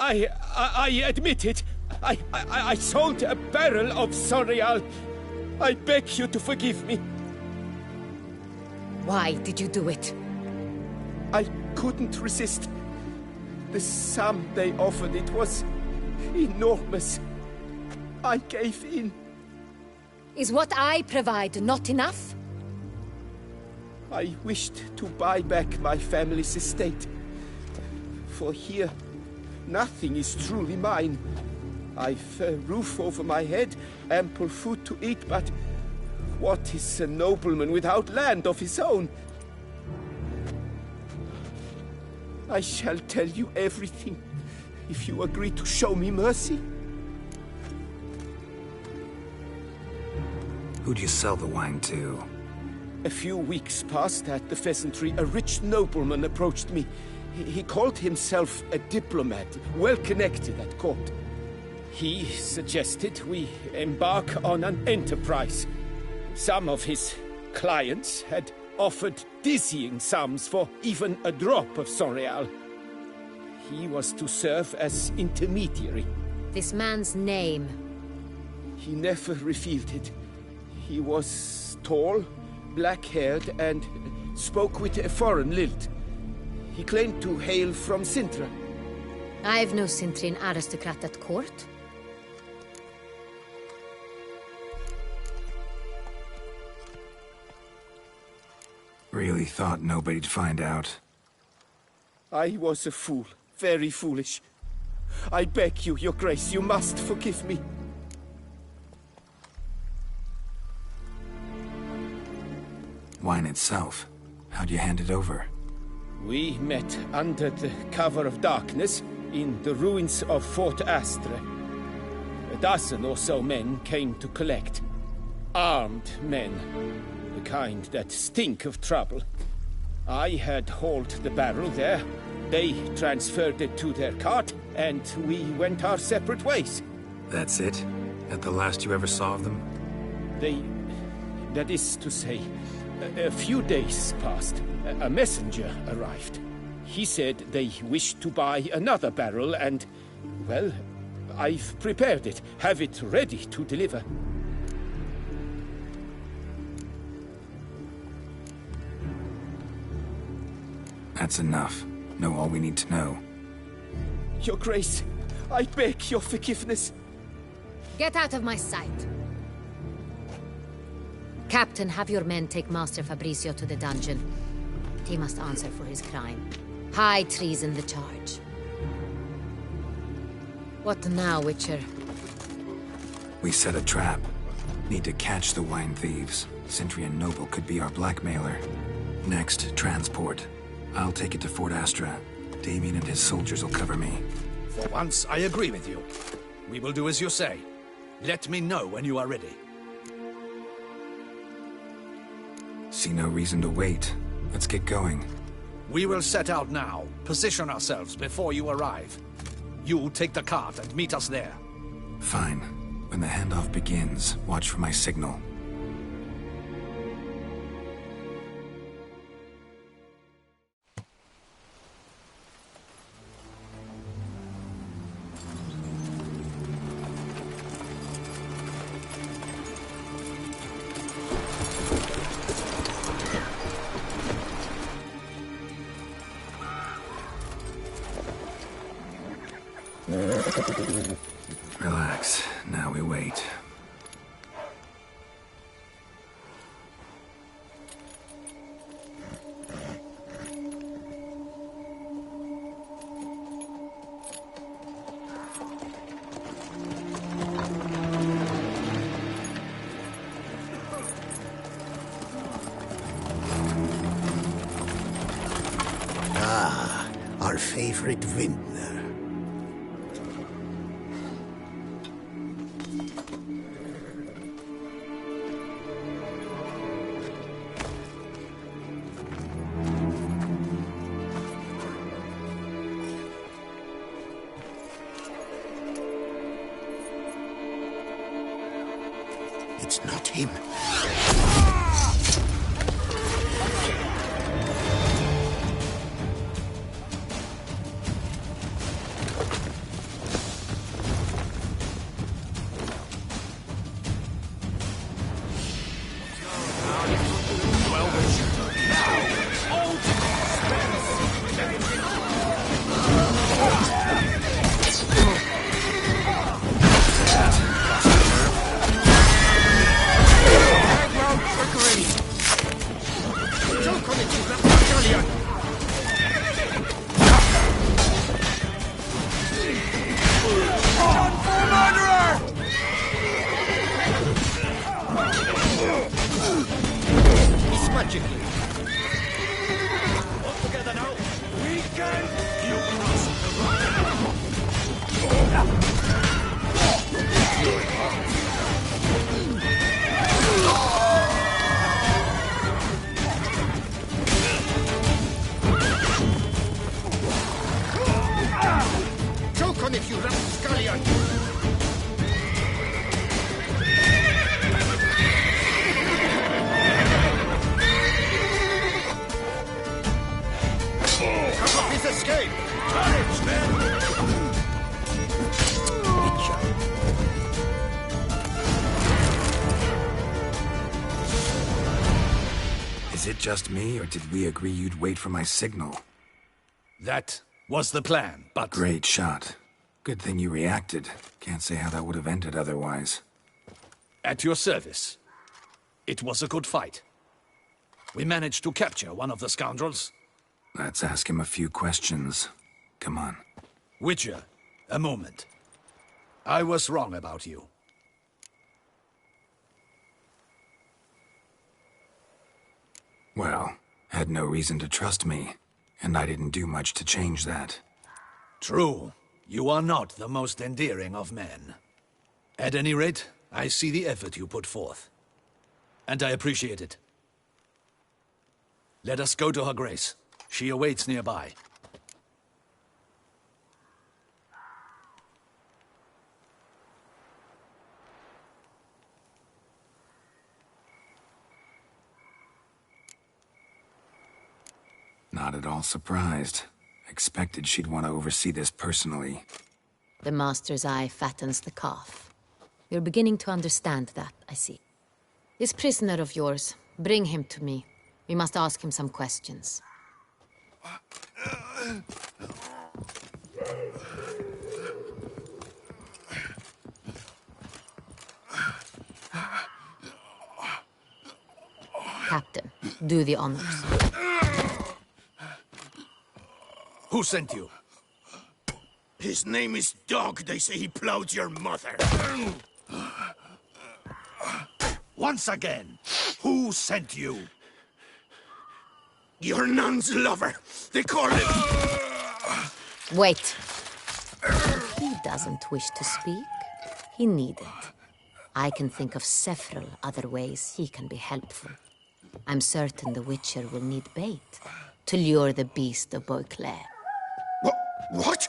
I admit it. I sold a barrel of Sangria. I beg you to forgive me. Why did you do it? I couldn't resist. The sum they offered, it was enormous. I gave in. Is what I provide not enough? I wished to buy back my family's estate. For here, nothing is truly mine. I've a roof over my head, ample food to eat, but what is a nobleman without land of his own? I shall tell you everything, if you agree to show me mercy. Who'd you sell the wine to? A few weeks past at the Pheasantry, a rich nobleman approached me. He called himself a diplomat, well connected at court. He suggested we embark on an enterprise. Some of his clients had offered dizzying sums for even a drop of Sangria. He was to serve as intermediary. This man's name? He never revealed it. He was tall, black-haired, and spoke with a foreign lilt. He claimed to hail from Sintra. I've no Sintrian aristocrat at court. Really thought nobody'd find out. I was a fool. Very foolish. I beg you, Your Grace, you must forgive me. Wine itself. How'd you hand it over? We met under the cover of darkness in the ruins of Fort Astre. A dozen or so men came to collect. Armed men. The kind that stink of trouble. I had hauled the barrel there, They transferred it to their cart, and we went our separate ways. That's it? At the last you ever saw of them? That is to say, a few days passed. A messenger arrived. He said they wished to buy another barrel and, well, I've prepared it. Have it ready to deliver. That's enough. Know all we need to know. Your Grace, I beg your forgiveness. Get out of my sight. Captain, have your men take Master Fabrizio to the dungeon. He must answer for his crime. High treason the charge. What now, Witcher? We set a trap. Need to catch the wine thieves. Sentry and Noble could be our blackmailer. Next, transport. I'll take it to Fort Astra. Damien and his soldiers will cover me. For once, I agree with you. We will do as you say. Let me know when you are ready. See no reason to wait. Let's get going. We will set out now. Position ourselves before you arrive. You take the cart and meet us there. Fine. When the handoff begins, watch for my signal. Relax. Now we wait. Ah, our favorite vintner. It's not him. Is it just me, or did we agree you'd wait for my signal? That was the plan, but... Great shot. Good thing you reacted. Can't say how that would have ended otherwise. At your service. It was a good fight. We managed to capture one of the scoundrels. Let's ask him a few questions. Come on. Witcher, a moment. I was wrong about you. Well, had no reason to trust me, and I didn't do much to change that. True. You are not the most endearing of men. At any rate, I see the effort you put forth. And I appreciate it. Let us go to her grace. She awaits nearby. Not at all surprised. Expected she'd want to oversee this personally. The Master's eye fattens the calf. You're beginning to understand that, I see. This prisoner of yours, bring him to me. We must ask him some questions. Captain, do the honors. Who sent you? His name is Dog. They say he plowed your mother. Once again, who sent you? Your nun's lover. They call him... Wait. If he doesn't wish to speak, he needn't. I can think of several other ways he can be helpful. I'm certain the Witcher will need bait to lure the beast of Beauclair. What?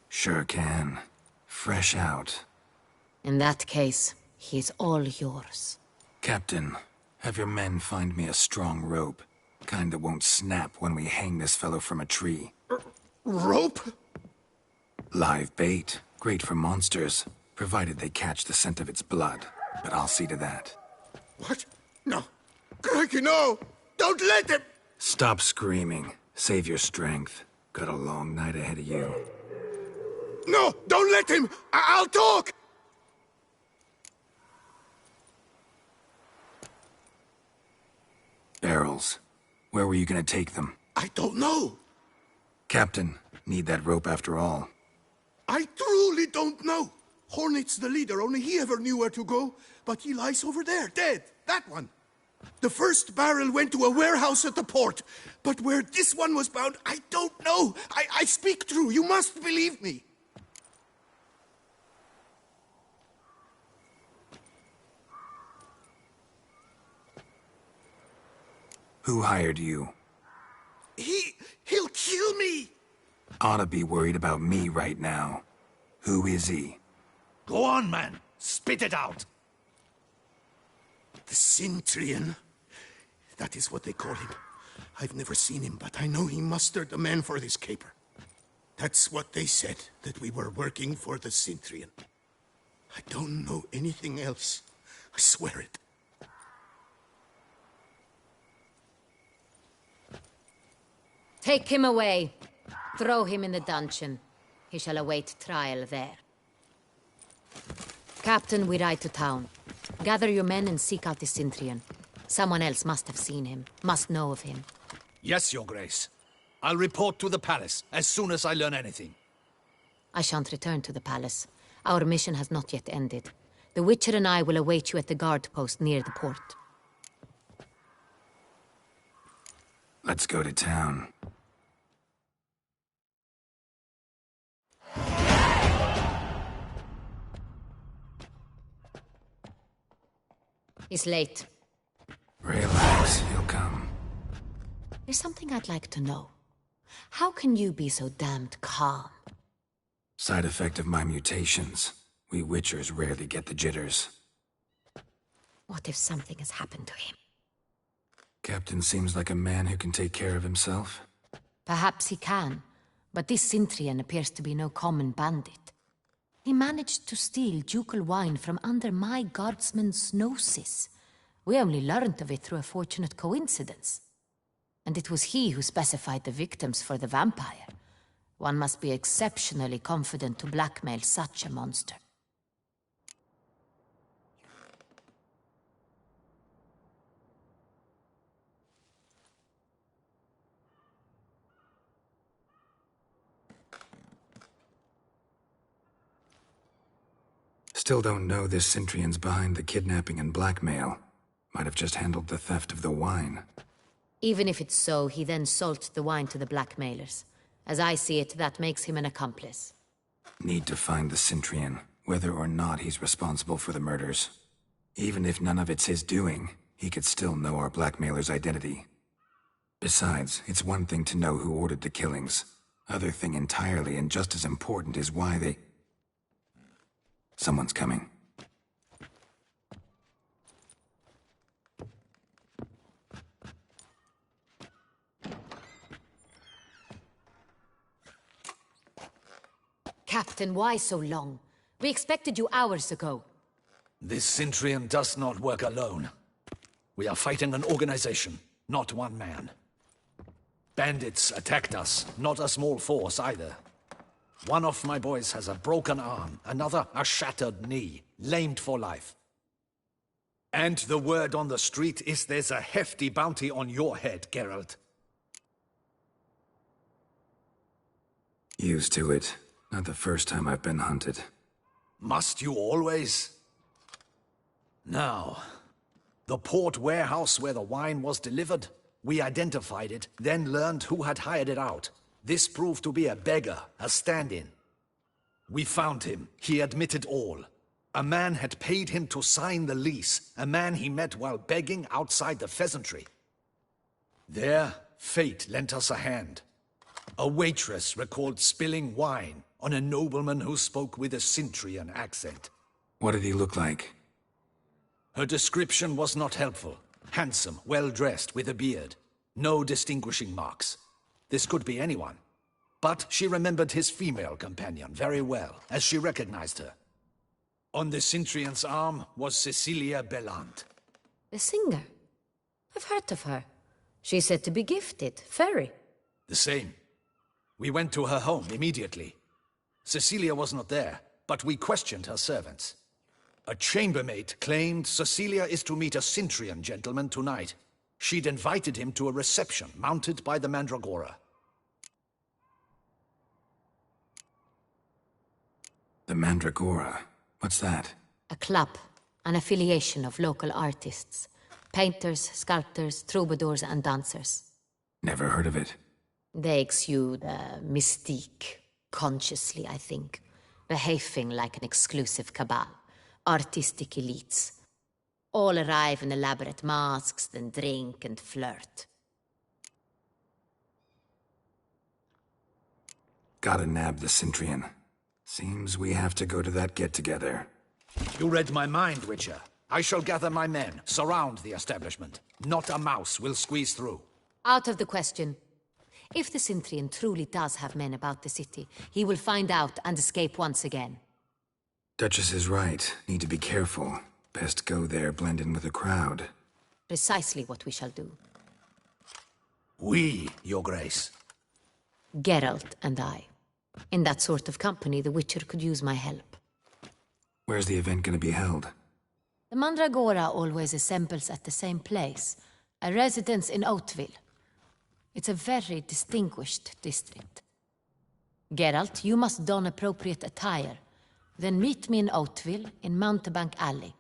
Sure can. Fresh out. In that case, he's all yours. Captain, have your men find me a strong rope. Kind that won't snap when we hang this fellow from a tree. Rope? Live bait. Great for monsters, provided they catch the scent of its blood. But I'll see to that. What? No. Crikey, no! Don't let him! Stop screaming. Save your strength. Got a long night ahead of you. No! Don't let him! I'll talk! Barrels. Where were you gonna take them? I don't know. Captain, need that rope after all. I truly don't know. Hornet's the leader, only he ever knew where to go. But he lies over there, dead. That one. The first barrel went to a warehouse at the port. But where this one was bound, I don't know. I speak true. You must believe me. Who hired you? He'll kill me! Ought to be worried about me right now. Who is he? Go on, man. Spit it out. The Cintrian. That is what they call him. I've never seen him, but I know he mustered the men for this caper. That's what they said, that we were working for the Cintrian. I don't know anything else. I swear it. Take him away. Throw him in the dungeon. He shall await trial there. Captain, we ride to town. Gather your men and seek out the Cintrian. Someone else must have seen him, must know of him. Yes, Your Grace. I'll report to the palace as soon as I learn anything. I shan't return to the palace. Our mission has not yet ended. The Witcher and I will await you at the guard post near the port. Let's go to town. He's late. Relax, he'll come. There's something I'd like to know. How can you be so damned calm? Side effect of my mutations. We Witchers rarely get the jitters. What if something has happened to him? Captain seems like a man who can take care of himself. Perhaps he can, but this Cintrian appears to be no common bandit. He managed to steal ducal wine from under my guardsman's noses. We only learned of it through a fortunate coincidence. And it was he who specified the victims for the vampire. One must be exceptionally confident to blackmail such a monster. Still don't know this Cintrian's behind the kidnapping and blackmail. Might have just handled the theft of the wine. Even if it's so, he then sold the wine to the blackmailers. As I see it, that makes him an accomplice. Need to find the Cintrian, whether or not he's responsible for the murders. Even if none of it's his doing, he could still know our blackmailer's identity. Besides, it's one thing to know who ordered the killings. Other thing entirely, and just as important, is why they... Someone's coming. Captain, why so long? We expected you hours ago. This Cintrian does not work alone. We are fighting an organization, not one man. Bandits attacked us, not a small force either. One of my boys has a broken arm, another a shattered knee, lamed for life. And the word on the street is there's a hefty bounty on your head, Geralt. Used to it. Not the first time I've been hunted. Must you always? Now, the port warehouse where the wine was delivered, we identified it, then learned who had hired it out. This proved to be a beggar, a stand-in. We found him. He admitted all. A man had paid him to sign the lease, a man he met while begging outside the pheasantry. There, fate lent us a hand. A waitress recalled spilling wine on a nobleman who spoke with a Cintrian accent. What did he look like? Her description was not helpful. Handsome, well-dressed, with a beard. No distinguishing marks. This could be anyone. But she remembered his female companion very well, as she recognized her. On the Cintrian's arm was Cecilia Bellant. The singer? I've heard of her. She's said to be gifted, fairy. The same. We went to her home immediately. Cecilia was not there, but we questioned her servants. A chambermaid claimed Cecilia is to meet a Cintrian gentleman tonight. She'd invited him to a reception mounted by the Mandragora. The Mandragora? What's that? A club, an affiliation of local artists. Painters, sculptors, troubadours and dancers. Never heard of it. They exude mystique, consciously, I think. Behaving like an exclusive cabal. Artistic elites. All arrive in elaborate masks, then drink and flirt. Gotta nab the Cintrian. Seems we have to go to that get-together. You read my mind, Witcher. I shall gather my men, surround the establishment. Not a mouse will squeeze through. Out of the question. If the Cintrian truly does have men about the city, he will find out and escape once again. Duchess is right. Need to be careful. Best go there, blend in with the crowd. Precisely what we shall do. We, Your Grace. Geralt and I. In that sort of company, the Witcher could use my help. Where's the event gonna be held? The Mandragora always assembles at the same place, a residence in Oatville. It's a very distinguished district. Geralt, you must don appropriate attire. Then meet me in Oatville, in Mountebank Alley.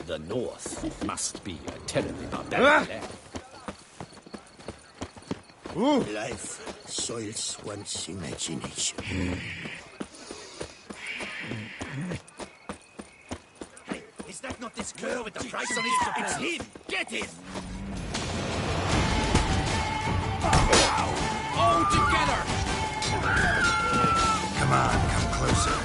The North must be a terribly barbaric land. Life soils one's imagination. Hey, is that not this girl with the price on his jacket? It's him! Get him! All together! Come on, come closer.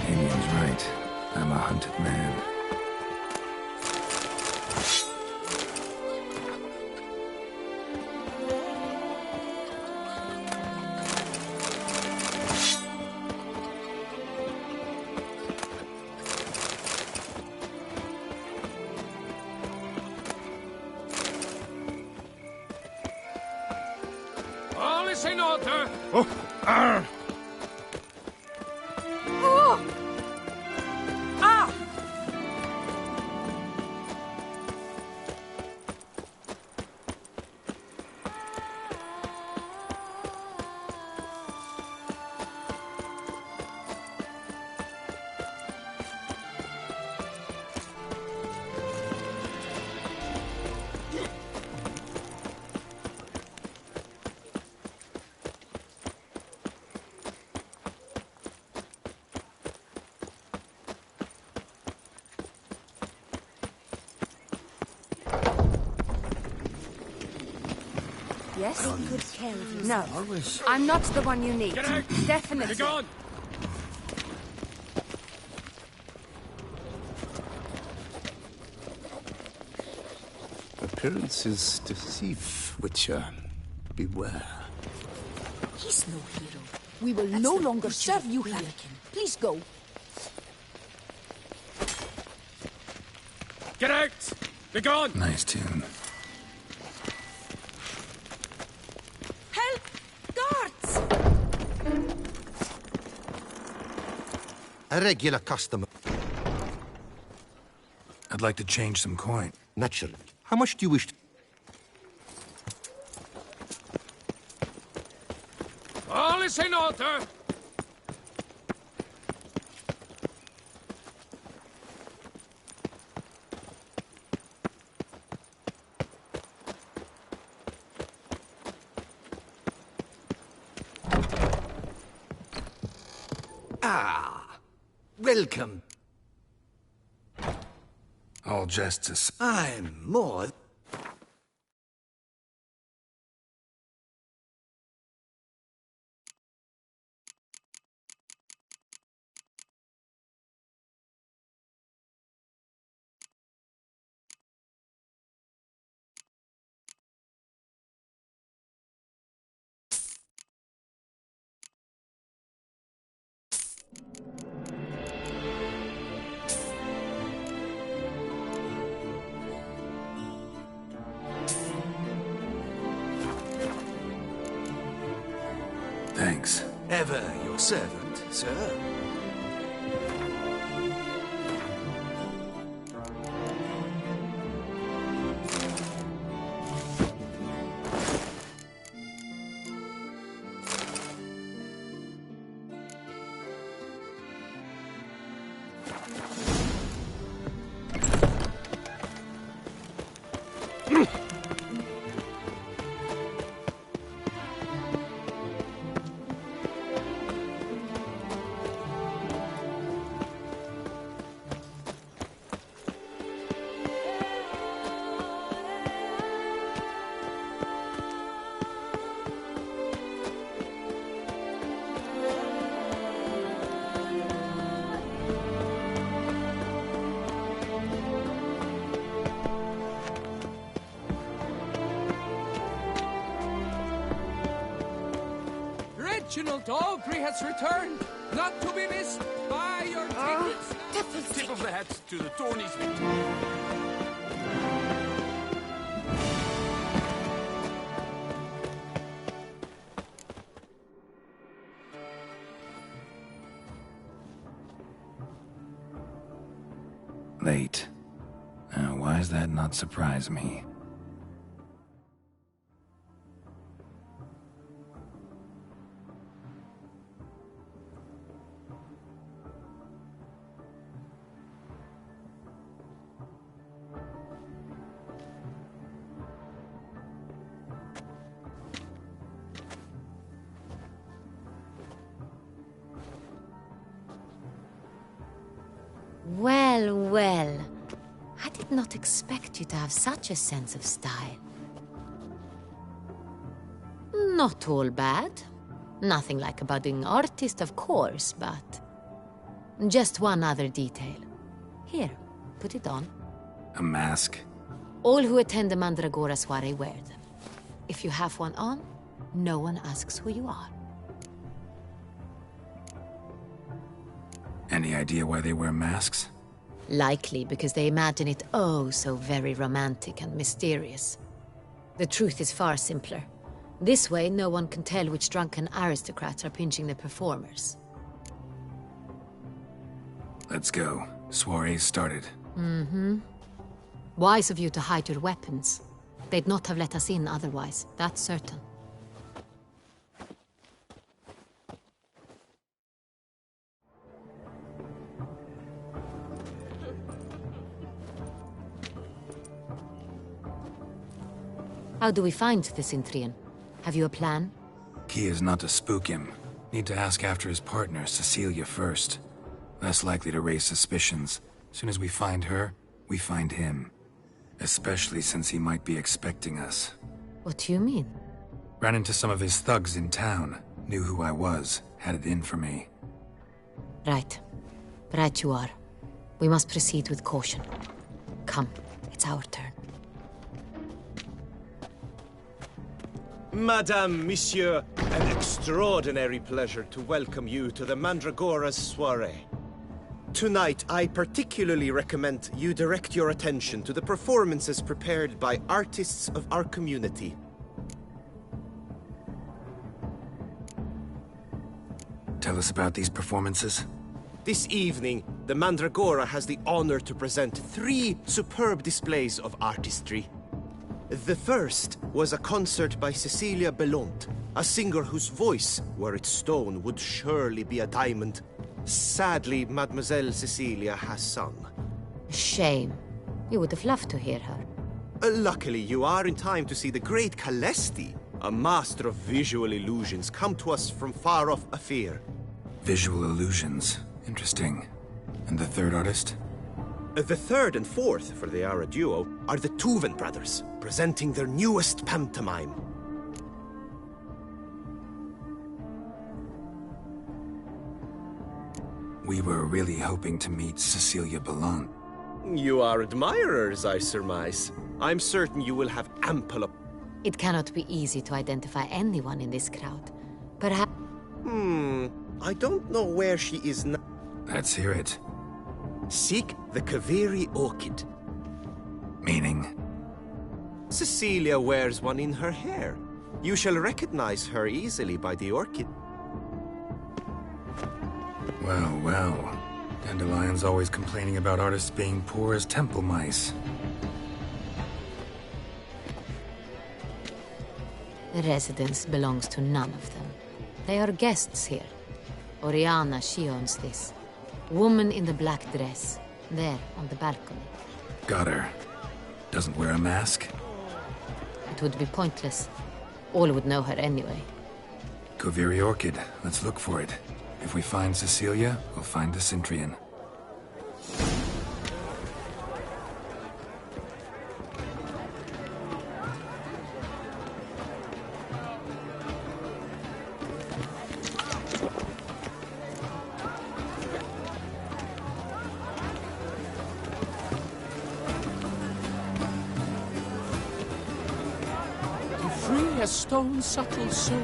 Damien's right. I'm a hunted man. is in order! Yes? Take good care of yourself. No, I'm not the one you need. Get out! Definitely. Be gone! Appearances deceive, Witcher. Beware. He's no hero. We will no longer serve you here. Please go. Get out! Be gone! Nice tune. Help! Guards! A regular customer. I'd like to change some coin. Naturally. How much do you wish to... All is in order! Welcome. All justice. I'm more... Thanks. Ever your servant, sir. Reginald Aubrey has returned, not to be missed by your tickets. Tip of the hat to the Tourneys victory. Late. Why does that not surprise me? Well, well. I did not expect you to have such a sense of style. Not all bad. Nothing like a budding artist, of course, but... just one other detail. Here, put it on. A mask? All who attend the Mandragora soiree wear them. If you have one on, no one asks who you are. Any idea why they wear masks? Likely because they imagine it oh so very romantic and mysterious. The truth is far simpler. This way, no one can tell which drunken aristocrats are pinching the performers. Let's go. Soiree's started. Mm-hmm. Wise of you to hide your weapons. They'd not have let us in otherwise, that's certain. How do we find the Cintrian? Have you a plan? Key is not to spook him. Need to ask after his partner, Cecilia, first. Less likely to raise suspicions. Soon as we find her, we find him. Especially since he might be expecting us. What do you mean? Ran into some of his thugs in town. Knew who I was. Had it in for me. Right. Right you are. We must proceed with caution. Come, it's our turn. Madame, Monsieur, an extraordinary pleasure to welcome you to the Mandragora's soiree. Tonight, I particularly recommend you direct your attention to the performances prepared by artists of our community. Tell us about these performances. This evening, the Mandragora has the honor to present 3 superb displays of artistry. The first was a concert by Cecilia Bellont, a singer whose voice, were it stone, would surely be a diamond. Sadly, Mademoiselle Cecilia has sung. Shame. You would have loved to hear her. Luckily, you are in time to see the great Calesti, a master of visual illusions, come to us from far off Afir. Visual illusions. Interesting. And the third artist? The third and fourth, for they are a duo, are the Tuven brothers, presenting their newest pantomime. We were really hoping to meet Cecilia Bellont. You are admirers, I surmise. I'm certain you will have ample... It cannot be easy to identify anyone in this crowd. Perhaps... I don't know where she is now. Let's hear it. Seek the Kaviri orchid. Meaning? Cecilia wears one in her hair. You shall recognize her easily by the orchid. Well, well. Dandelion's always complaining about artists being poor as temple mice. The residence belongs to none of them. They are guests here. Oriana, she owns this. Woman in the black dress. There, on the balcony. Got her. Doesn't wear a mask? It would be pointless. All would know her anyway. Kaviri Orchid. Let's look for it. If we find Cecilia, we'll find the Cintrian. A stone subtle soul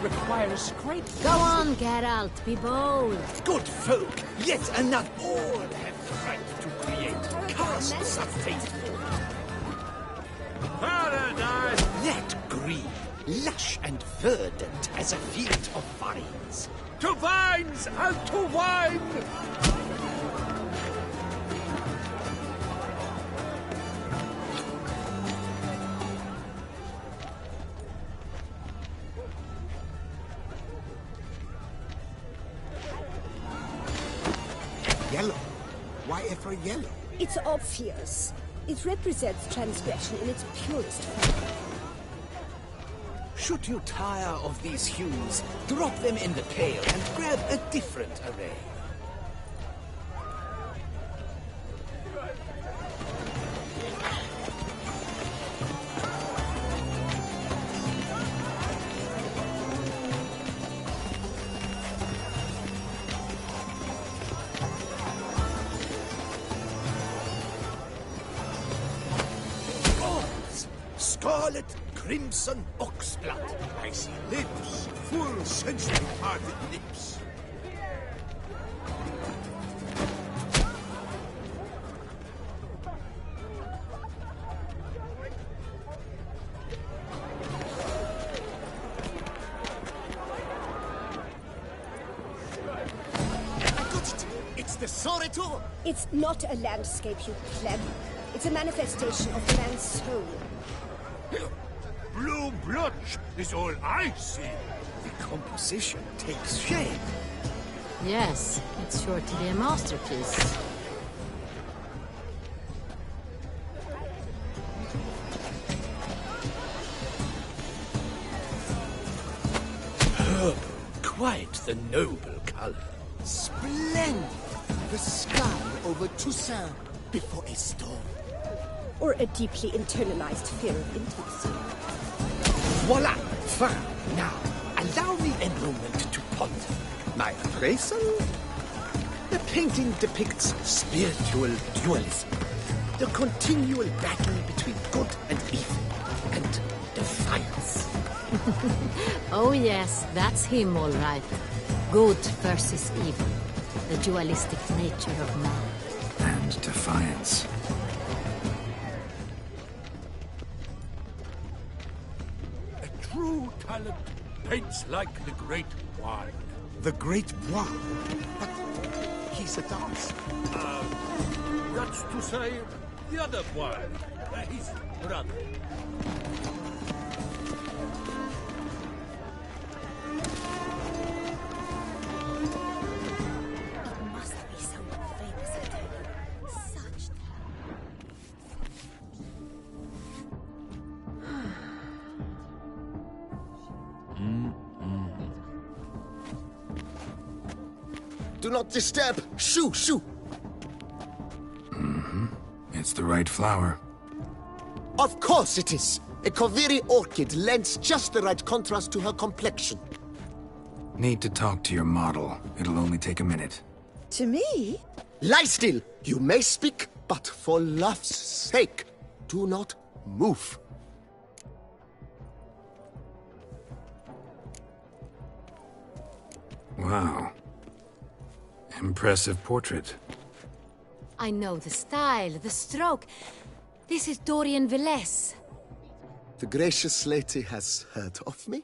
requires great... Go on, Geralt, be bold. Good folk, yet another. All have the right to create casts of faithful. Paradise! That green, lush and verdant as a field of vines. To vines and to wine! Yellow? Why ever yellow? It's obvious. It represents transgression in its purest form. Should you tire of these hues, drop them in the pail and grab a different array. Scarlet crimson oxblood. I see lips, full sensually parted lips. Retour! It's not a landscape, you pleb. It's a manifestation of the man's soul. Blue blotch is all I see. The composition takes shape. Yes, it's sure to be a masterpiece. Quite the noble color. Splendid! The sky over Toussaint before a storm. Or a deeply internalized fear of intimacy. Voila! Fine. Now, allow me a moment to ponder. My appraisal? The painting depicts spiritual dualism. The continual battle between good and evil. And defiance. Oh yes, that's him all right. Good versus evil. The dualistic nature of man. And defiance. A true talent paints like the great wine. The great wine? But he's a dancer. That's to say, the other wine. His brother. Do not disturb! Shoo! Shoo! It's the right flower. Of course it is! A Koviri orchid lends just the right contrast to her complexion. Need to talk to your model. It'll only take a minute. To me? Lie still! You may speak, but for love's sake, do not move. Wow. Impressive portrait. I know the style, the stroke. This is Dorian Velez. The gracious lady has heard of me?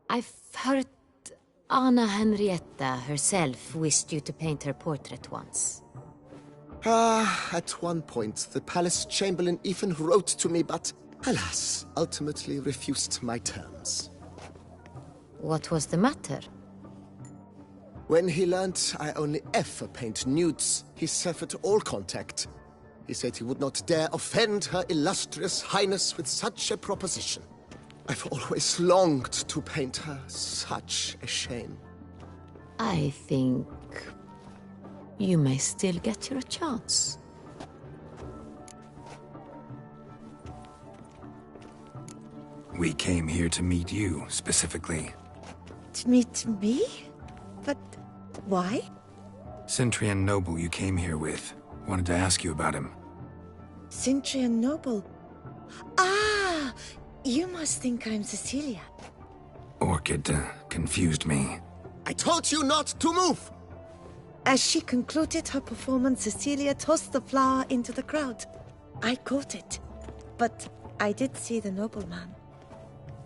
I've heard Anna Henrietta herself wished you to paint her portrait once. At one point, the palace chamberlain even wrote to me, but alas, ultimately refused my terms. What was the matter? When he learned I only ever paint nudes, he severed all contact. He said he would not dare offend her illustrious highness with such a proposition. I've always longed to paint her. Such a shame. I think you may still get your chance. We came here to meet you, specifically. To meet me? But why? Cintrian Noble you came here with. Wanted to ask you about him. Cintrian Noble? Ah! You must think I'm Cecilia. Orchid confused me. I told you not to move! As she concluded her performance, Cecilia tossed the flower into the crowd. I caught it, but I did see the nobleman.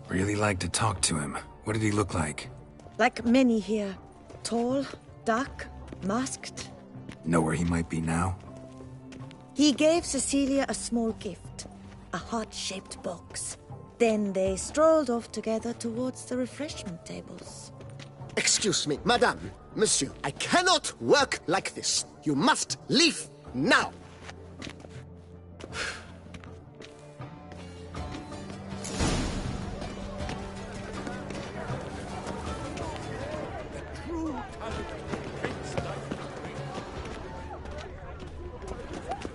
Really like to talk to him. What did he look like? Like many here. Tall, dark, masked. Know where he might be now? He gave Cecilia a small gift, a heart-shaped box. Then they strolled off together towards the refreshment tables. Excuse me, madame, monsieur, I cannot work like this. You must leave now.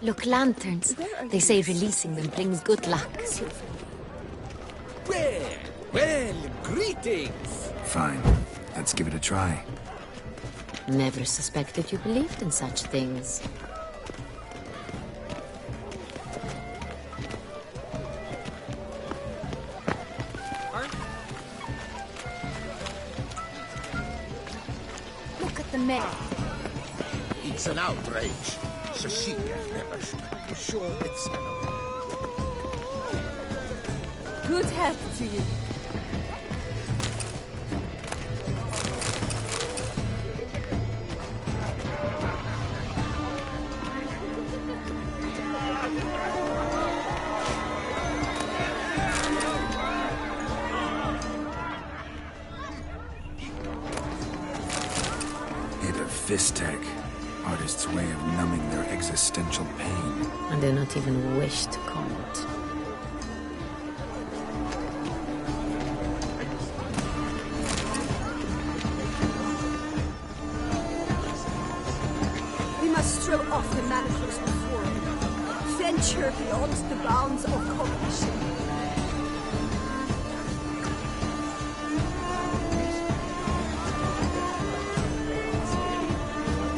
Look, lanterns. They say releasing them brings good luck. Well, greetings. Fine. Let's give it a try. Never suspected you believed in such things. Look at the men. It's an outrage. Cecilia never should. I'm sure it's Good health to you. Fistek. Artists' way of numbing their existential pain. I do not even wish to comment. We must throw off the manacles before him. Venture beyond the bounds of cognition.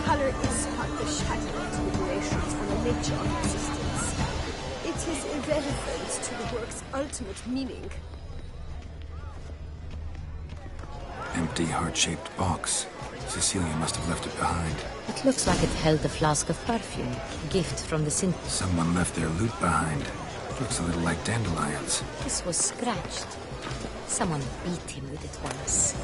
Color is but the shadow of deliberations on the nature of existence. It is irrelevant to the work's ultimate meaning. Empty, heart-shaped box. Cecilia must have left it behind. It looks like it held a flask of perfume. Gift from the Sint. Someone left their loot behind. Looks a little like dandelions. This was scratched. Someone beat him with it once.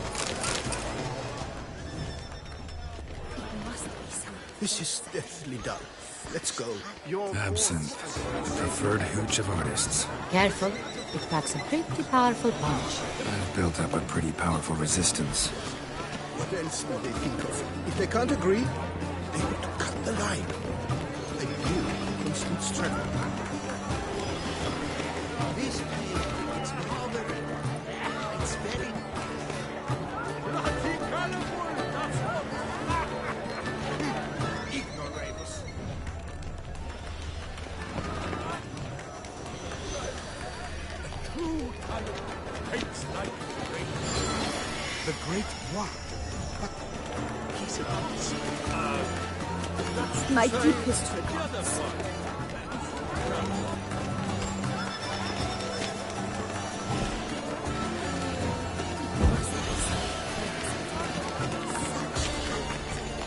This is deathly dull. Let's go. Absinthe. The preferred hooch of artists. Careful. It packs a pretty powerful punch. I've built up a pretty powerful resistance. What else will they think of? If they can't agree, they would cut the line. They do constant struggle. This it's marvelous. It's very... Ignoramus. True talent hates like the great one. My deepest regards.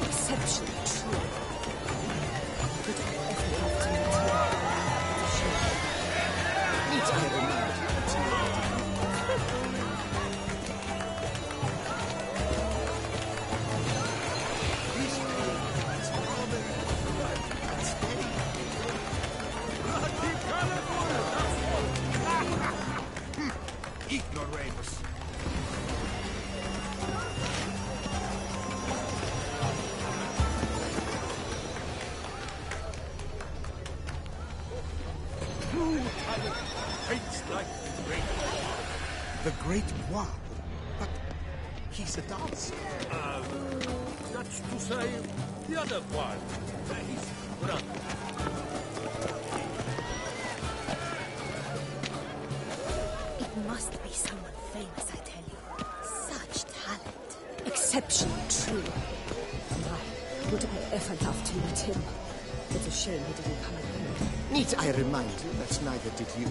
Exceptional true. Would I ever have to meet him? Need I remind you that Ignoramus. True talent hates like the great one. But he's a dancer. That's to say, the other one. His brother. Must be someone famous, I tell you. Such talent. Exceptional, true. My, would I ever love to meet him? It's a shame he didn't come along. Need I remind you that neither did you?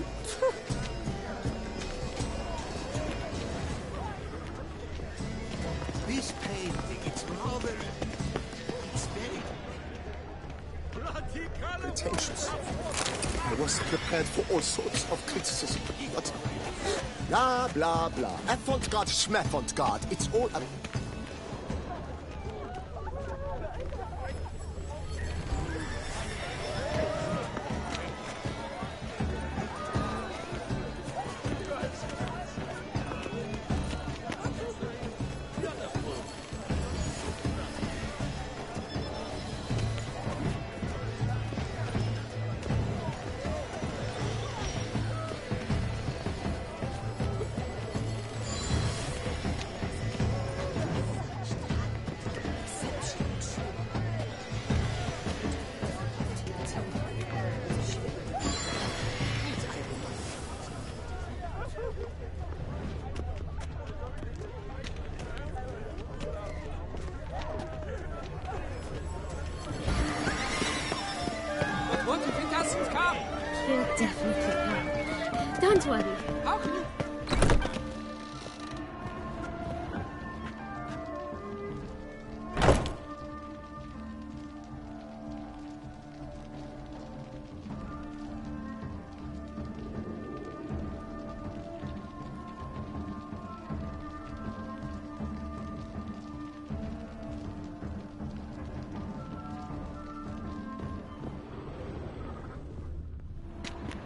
This painting, it's marvelous. It's very... Pretentious. I was prepared for all sorts of criticism, but... Blah, blah, blah. Avant-garde, schmavant-garde. It's all... What if it doesn't come? He'll definitely come. Don't worry. How can you...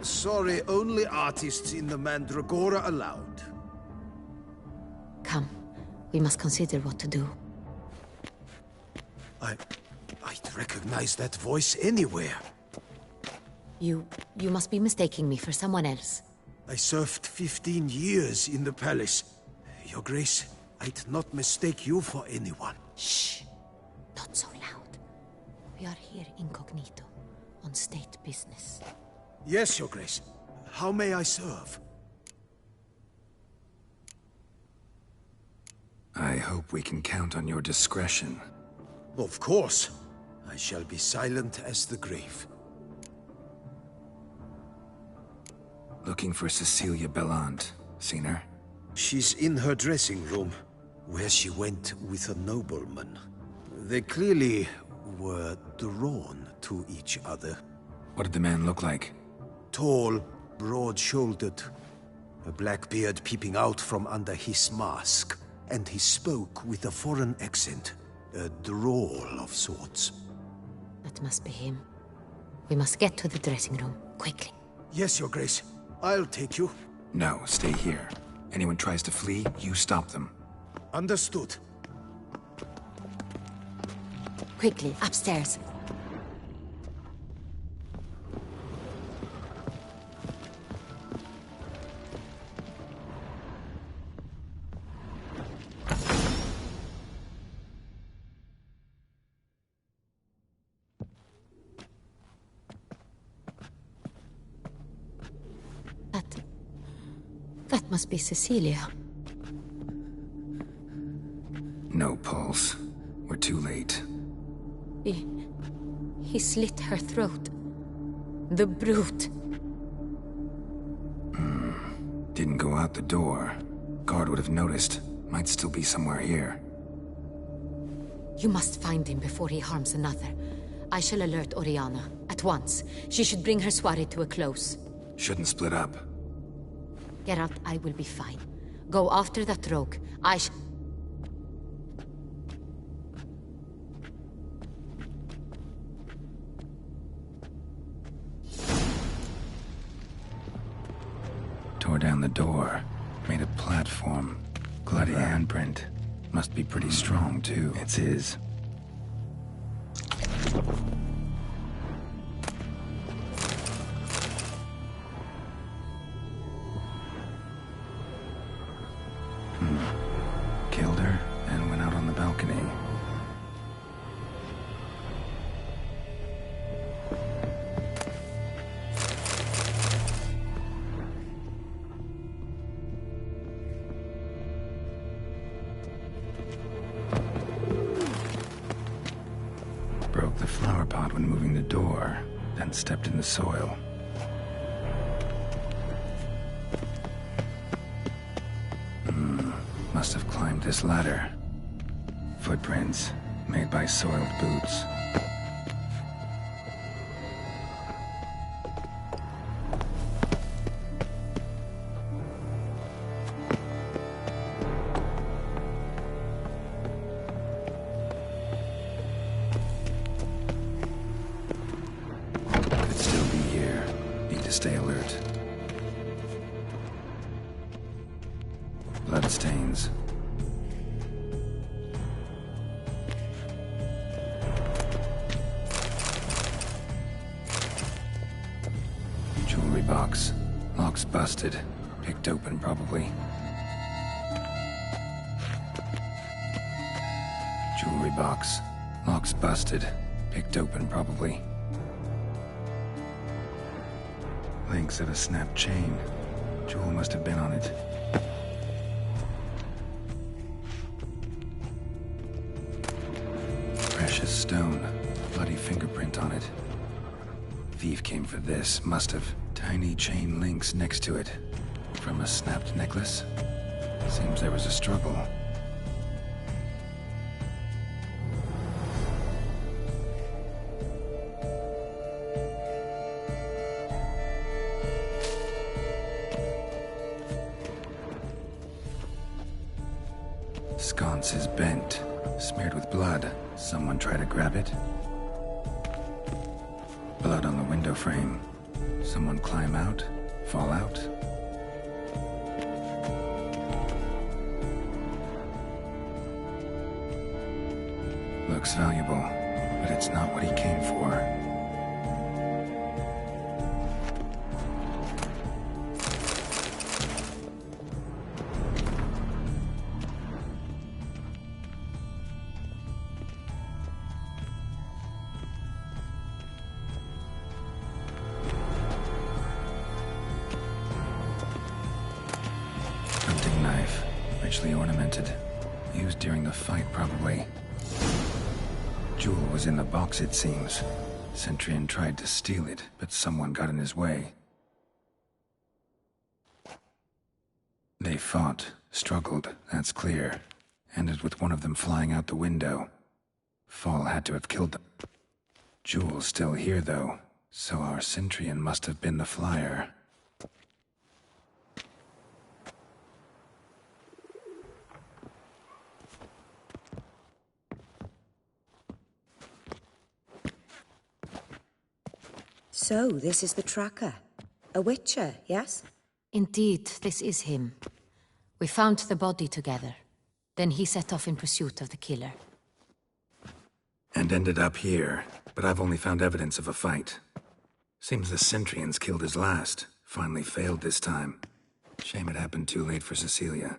Sorry, only artists in the Mandragora allowed. Come. We must consider what to do. I'd recognize that voice anywhere. You must be mistaking me for someone else. I served 15 years in the palace. Your Grace, I'd not mistake you for anyone. Shh! Not so loud. We are here incognito, on state business. Yes, Your Grace. How may I serve? I hope we can count on your discretion. Of course. I shall be silent as the grave. Looking for Cecilia Bellant. Seen her? She's in her dressing room, where she went with a nobleman. They clearly were drawn to each other. What did the man look like? Tall, broad-shouldered, a black beard peeping out from under his mask. And he spoke with a foreign accent, a drawl of sorts. That must be him. We must get to the dressing room, quickly. Yes, Your Grace. I'll take you. No, stay here. Anyone tries to flee, you stop them. Understood. Quickly, upstairs. That must be Cecilia. No pulse. We're too late. He slit her throat. The brute. Didn't go out the door. Guard would have noticed. Might still be somewhere here. You must find him before he harms another. I shall alert Oriana. At once. She should bring her soirée to a close. Shouldn't split up. Geralt, I will be fine. Go after that rogue. Tore down the door. Made a platform. Bloody handprint. Must be pretty strong, too. It's his. Killed her and went out on the balcony. Broke the flower pot when moving the door, then stepped in the soil. Must have climbed this ladder. Footprints made by soiled boots. Could still be here. Need to stay alert. Bloodstains. Jewelry box. Lock's busted. Picked open, probably. Jewelry box. Lock's busted. Picked open, probably. Links of a snapped chain. Jewel must have been on it. Precious stone. Bloody fingerprint on it. Thief came for this. Must have. Tiny chain links next to it. From a snapped necklace. Seems there was a struggle. Sconce is bent. Smeared with blood. Someone try to grab it? Blood on the window frame. Someone climb out? Fall out? looks valuable, but it's not what he came for. Hunting knife, richly ornamented. Used during the fight, probably. Jewel was in the box, it seems. Centurion tried to steal it, but someone got in his way. They fought, struggled, that's clear. Ended with one of them flying out the window. Fall had to have killed them. Jewel's still here, though, so our Centurion must have been the flyer. So, this is the tracker. A Witcher, yes? Indeed, this is him. We found the body together. Then he set off in pursuit of the killer. And ended up here, but I've only found evidence of a fight. Seems the Centurions killed his last. Finally failed this time. Shame it happened too late for Cecilia.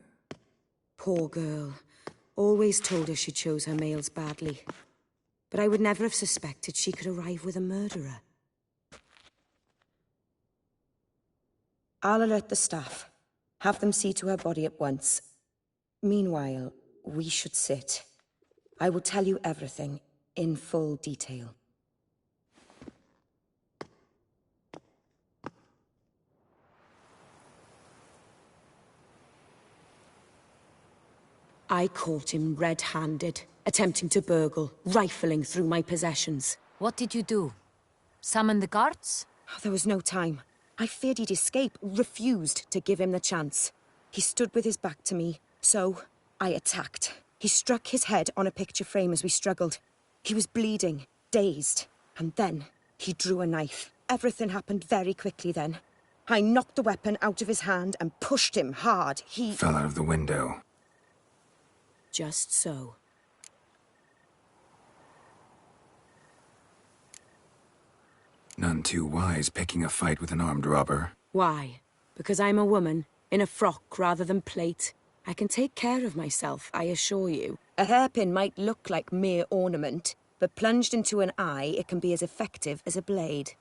Poor girl. Always told her she chose her males badly. But I would never have suspected she could arrive with a murderer. I'll alert the staff. Have them see to her body at once. Meanwhile, we should sit. I will tell you everything, in full detail. I caught him red-handed, attempting to burgle, rifling through my possessions. What did you do? Summon the guards? There was no time. I feared he'd escape, refused to give him the chance. He stood with his back to me, so I attacked. He struck his head on a picture frame as we struggled. He was bleeding, dazed, and then he drew a knife. Everything happened very quickly then. I knocked the weapon out of his hand and pushed him hard. He fell out of the window. Just so. None too wise picking a fight with an armed robber. Why? Because I'm a woman, in a frock rather than plate. I can take care of myself, I assure you. A hairpin might look like mere ornament, but plunged into an eye, it can be as effective as a blade.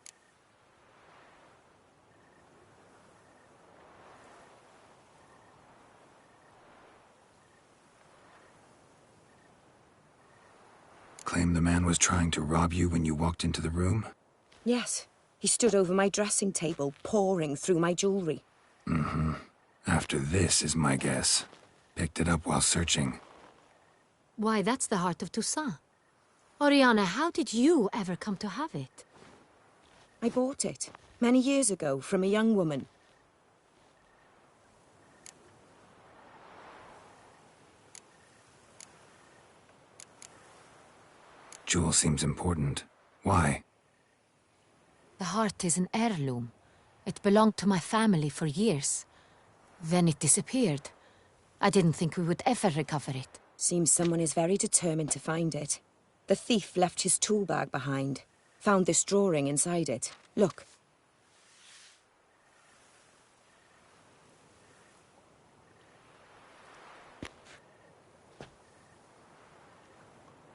Claim the man was trying to rob you when you walked into the room? Yes. He stood over my dressing table, pouring through my jewelry. Mm-hmm. After this is my guess. Picked it up while searching. Why, that's the heart of Toussaint. Oriana, how did you ever come to have it? I bought it, many years ago, from a young woman. Jewel seems important. Why? The heart is an heirloom. It belonged to my family for years. Then it disappeared. I didn't think we would ever recover it. Seems someone is very determined to find it. The thief left his tool bag behind. Found this drawing inside it. Look.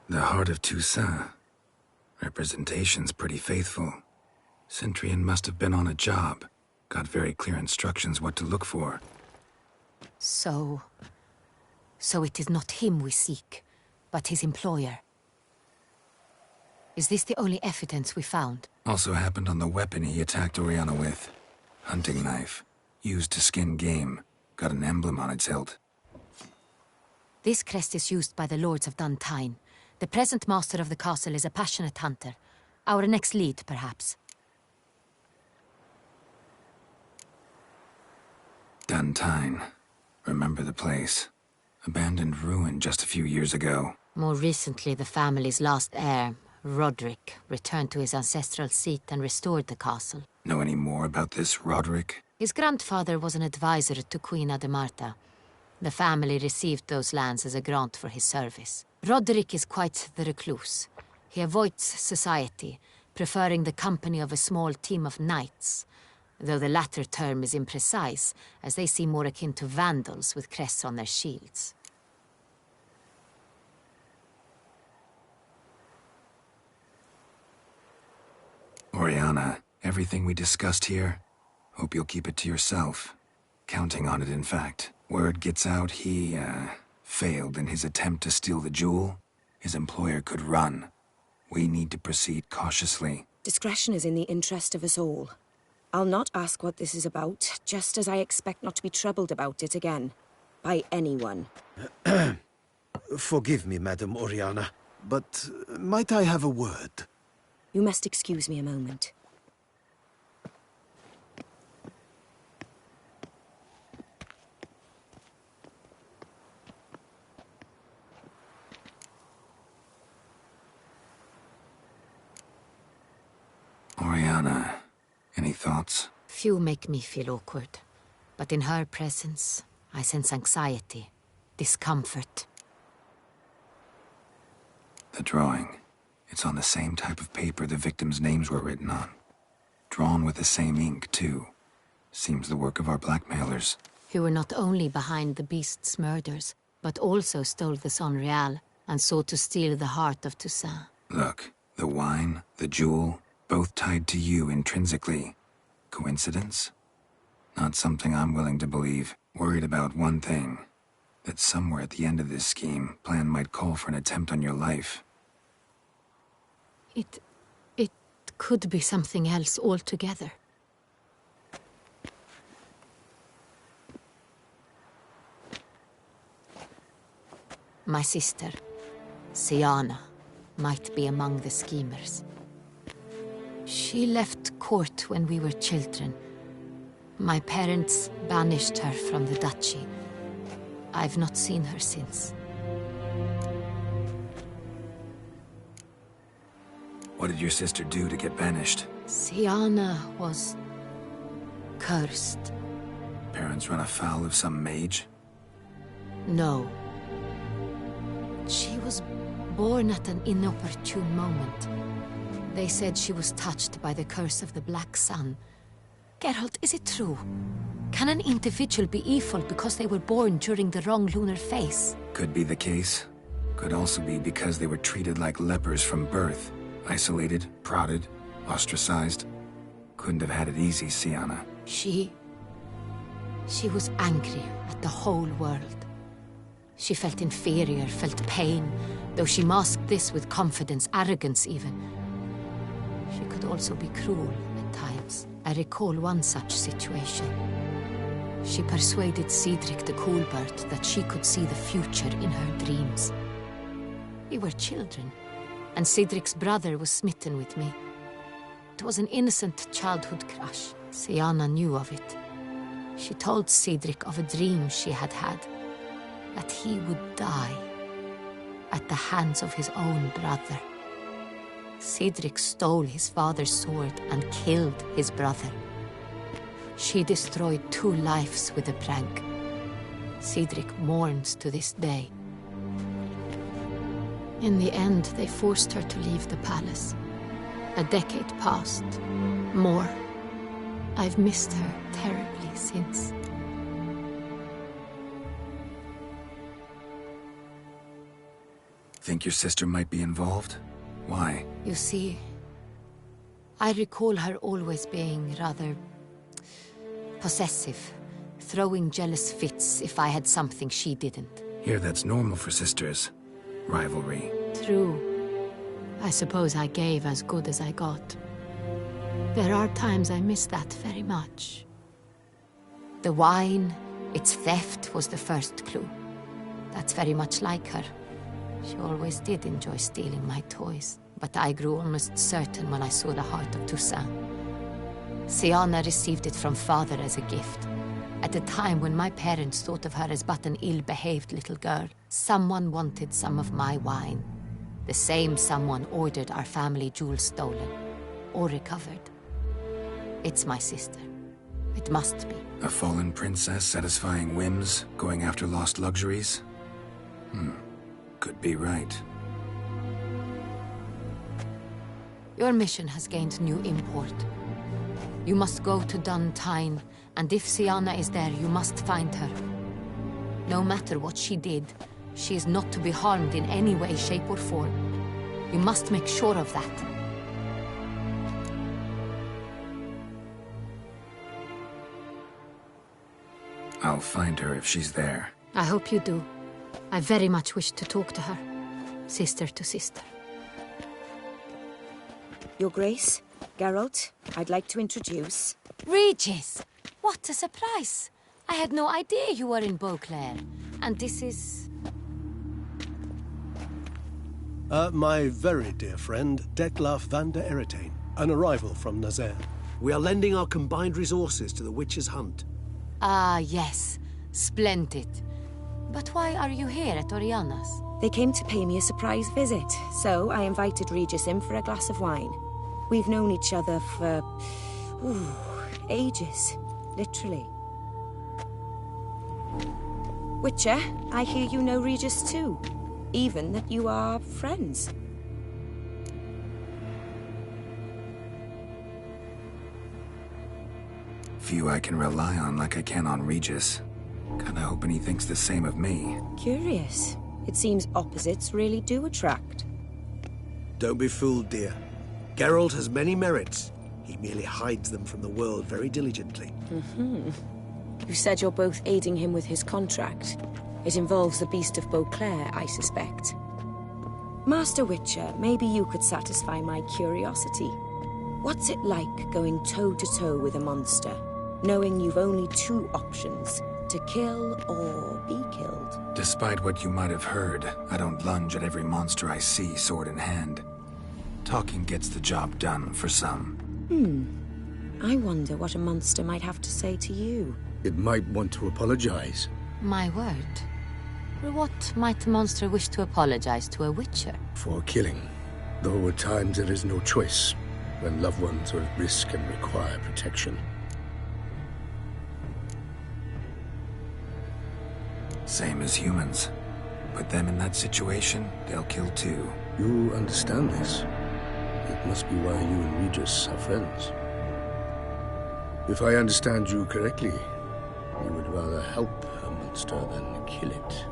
The heart of Toussaint. Representation's pretty faithful. Centurion must have been on a job. Got very clear instructions what to look for. So it is not him we seek, but his employer. Is this the only evidence we found? Also happened on the weapon he attacked Oriana with. Hunting knife. Used to skin game. Got an emblem on its hilt. This crest is used by the Lords of Duntine. The present master of the castle is a passionate hunter. Our next lead, perhaps. Duntine. Remember the place. Abandoned ruin just a few years ago. More recently, the family's last heir, Roderick, returned to his ancestral seat and restored the castle. Know any more about this Roderick? His grandfather was an advisor to Queen Ademarta. The family received those lands as a grant for his service. Roderick is quite the recluse. He avoids society, preferring the company of a small team of knights, though the latter term is imprecise, as they seem more akin to vandals with crests on their shields. Oriana, everything we discussed here, hope you'll keep it to yourself. Counting on it, in fact. Word gets out he, failed in his attempt to steal the jewel. His employer could run. We need to proceed cautiously. Discretion is in the interest of us all. I'll not ask what this is about, just as I expect not to be troubled about it again. By anyone. Forgive me, Madam Oriana, but might I have a word? You must excuse me a moment. Oriana, any thoughts? Few make me feel awkward, but in her presence, I sense anxiety, discomfort. The drawing. It's on the same type of paper the victims' names were written on. Drawn with the same ink, too. Seems the work of our blackmailers. Who were not only behind the beast's murders, but also stole the Sonreal and sought to steal the heart of Toussaint. Look, the wine, the jewel, both tied to you intrinsically. Coincidence? Not something I'm willing to believe. Worried about one thing. That somewhere at the end of this scheme, plan might call for an attempt on your life. It could be something else altogether. My sister, Siana, might be among the schemers. She left court when we were children. My parents banished her from the duchy. I've not seen her since. What did your sister do to get banished? Siana was cursed. Parents run afoul of some mage? No. She was born at an inopportune moment. They said she was touched by the curse of the Black Sun. Geralt, is it true? Can an individual be evil because they were born during the wrong lunar phase? Could be the case. Could also be because they were treated like lepers from birth. Isolated, prodded, ostracized. Couldn't have had it easy, Siana. She was angry at the whole world. She felt inferior, felt pain, though she masked this with confidence, arrogance even. She could also be cruel at times. I recall one such situation. She persuaded Cedric the Coolbert that she could see the future in her dreams. We were children, and Cedric's brother was smitten with me. It was an innocent childhood crush. Siana knew of it. She told Cedric of a dream she had had, that he would die at the hands of his own brother. Cedric stole his father's sword and killed his brother. She destroyed 2 lives with a prank. Cedric mourns to this day. In the end, they forced her to leave the palace. A decade passed. More. I've missed her terribly since. Think your sister might be involved? Why? You see, I recall her always being rather possessive, throwing jealous fits if I had something she didn't. Here, that's normal for sisters. Rivalry. True. I suppose I gave as good as I got. There are times I miss that very much. The wine, its theft, was the first clue. That's very much like her. She always did enjoy stealing my toys, but I grew almost certain when I saw the heart of Toussaint. Siana received it from father as a gift. At a time when my parents thought of her as but an ill-behaved little girl, someone wanted some of my wine. The same someone ordered our family jewels stolen, or recovered. It's my sister. It must be. A fallen princess satisfying whims, going after lost luxuries? Could be right. Your mission has gained new import. You must go to Dun Tine, and if Syanna is there, you must find her. No matter what she did, she is not to be harmed in any way, shape, or form. You must make sure of that. I'll find her if she's there. I hope you do. I very much wish to talk to her. Sister to sister. Your Grace, Geralt, I'd like to introduce... Regis! What a surprise! I had no idea you were in Beauclair. And this is... My very dear friend, Dettlaff van der Eretain, an arrival from Nazaire. We are lending our combined resources to the Witcher's hunt. Ah, yes. Splendid. But why are you here at Oriana's? They came to pay me a surprise visit, so I invited Regis in for a glass of wine. We've known each other for... ages. Literally. Witcher, I hear you know Regis too. Even that you are friends. Few I can rely on like I can on Regis. Kinda hoping he thinks the same of me. Curious. It seems opposites really do attract. Don't be fooled, dear. Geralt has many merits. He merely hides them from the world very diligently. You said you're both aiding him with his contract. It involves the Beast of Beauclair, I suspect. Master Witcher, maybe you could satisfy my curiosity. What's it like going toe-to-toe with a monster, knowing you've only two options, to kill or be killed? Despite what you might have heard, I don't lunge at every monster I see sword in hand. Talking gets the job done for some. I wonder what a monster might have to say to you. It might want to apologize. My word. For what might a monster wish to apologize to a Witcher? For killing. Though at times there is no choice, when loved ones are at risk and require protection. Same as humans. Put them in that situation, they'll kill too. You understand this. It must be why you and Regis are friends. If I understand you correctly, you would rather help a monster than kill it.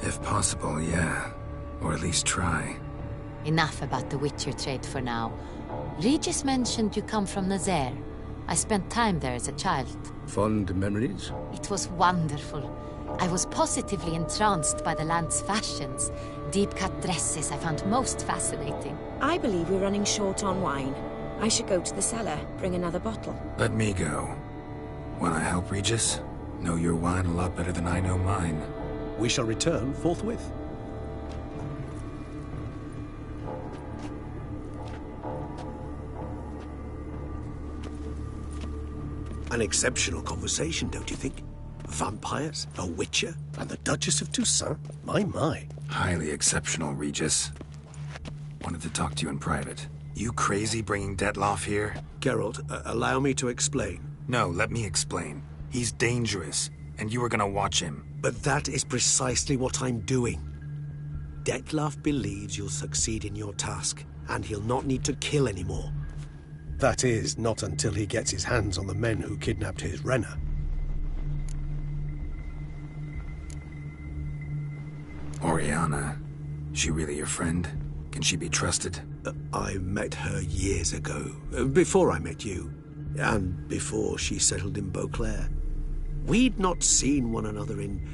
If possible, yeah. Or at least try. Enough about the Witcher trade for now. Regis mentioned you come from Nazaire. I spent time there as a child. Fond memories? It was wonderful. I was positively entranced by the land's fashions. Deep-cut dresses I found most fascinating. I believe we're running short on wine. I should go to the cellar, bring another bottle. Let me go. Wanna help, Regis? Know your wine a lot better than I know mine. We shall return forthwith. An exceptional conversation, don't you think? Vampires, a witcher, and the Duchess of Toussaint? My. Highly exceptional, Regis. Wanted to talk to you in private. You crazy bringing Dettlaff here? Geralt, allow me to explain. No, let me explain. He's dangerous, and you were gonna watch him. But that is precisely what I'm doing. Dettlaff believes you'll succeed in your task, and he'll not need to kill anymore. That is, not until he gets his hands on the men who kidnapped his Renna. Oriana. She really your friend? Can she be trusted? I met her years ago, before I met you, and before she settled in Beauclair. We'd not seen one another in...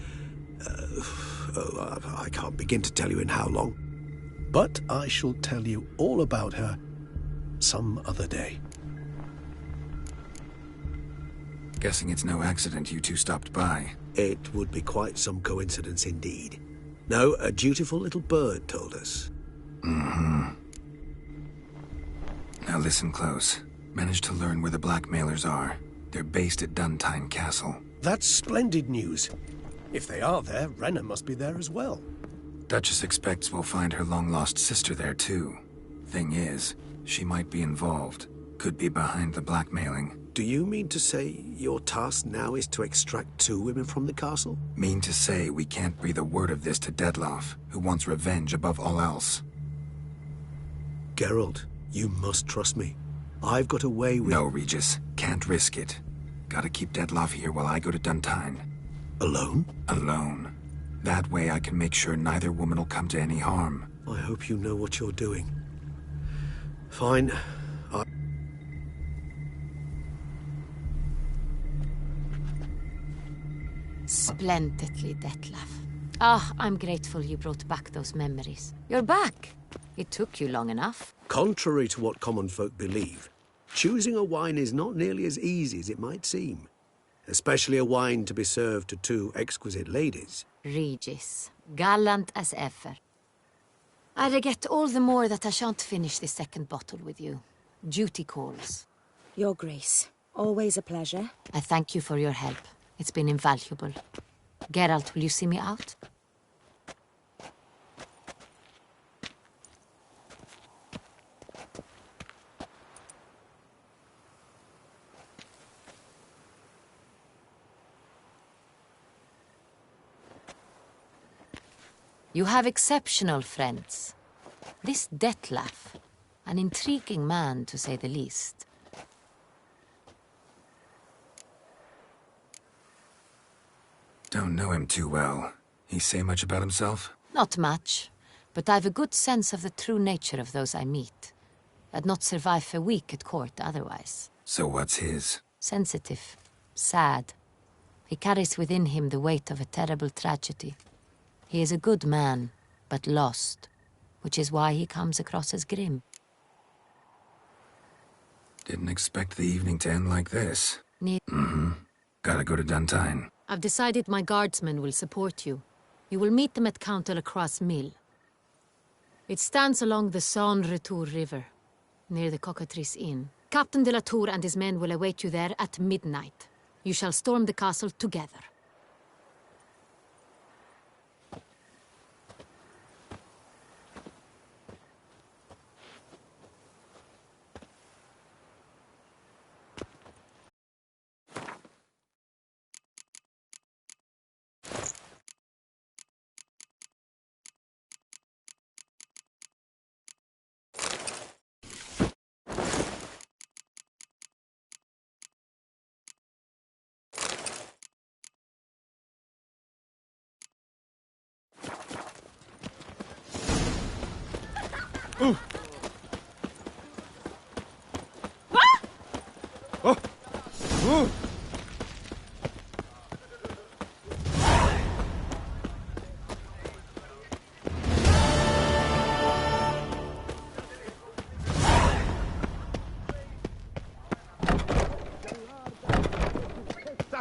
I can't begin to tell you in how long. But I shall tell you all about her some other day. Guessing it's no accident you two stopped by. It would be quite some coincidence indeed. No, a dutiful little bird told us. Now listen close. Managed to learn where the blackmailers are. They're based at Dun Tine Castle. That's splendid news. If they are there, Renna must be there as well. Duchess expects we'll find her long-lost sister there too. Thing is, she might be involved. Could be behind the blackmailing. Do you mean to say your task now is to extract 2 women from the castle? Mean to say we can't breathe a word of this to Dettlaff, who wants revenge above all else. Geralt, you must trust me. I've got a way with... No, Regis. Can't risk it. Gotta keep Dettlaff here while I go to Duntine. Alone? Alone. That way I can make sure neither woman will come to any harm. I hope you know what you're doing. Fine. Splendidly, Dettlaff. Ah, I'm grateful you brought back those memories. You're back. It took you long enough. Contrary to what common folk believe, choosing a wine is not nearly as easy as it might seem. Especially a wine to be served to 2 exquisite ladies. Regis, gallant as ever. I regret all the more that I shan't finish this 2nd bottle with you. Duty calls. Your Grace, always a pleasure. I thank you for your help. It's been invaluable. Geralt, will you see me out? You have exceptional friends. This Dettlaff, an intriguing man to say the least. Don't know him too well. He say much about himself? Not much, but I've a good sense of the true nature of those I meet. I'd not survive a week at court otherwise. So what's his? Sensitive, sad. He carries within him the weight of a terrible tragedy. He is a good man, but lost, which is why he comes across as grim. Didn't expect the evening to end like this. Gotta go to Duntine. I've decided my guardsmen will support you. You will meet them at Count Delacroix' mill. It stands along the Saône-Retour River, near the Cockatrice Inn. Captain de la Tour and his men will await you there at midnight. You shall storm the castle together. Ooh. Oh. Ooh.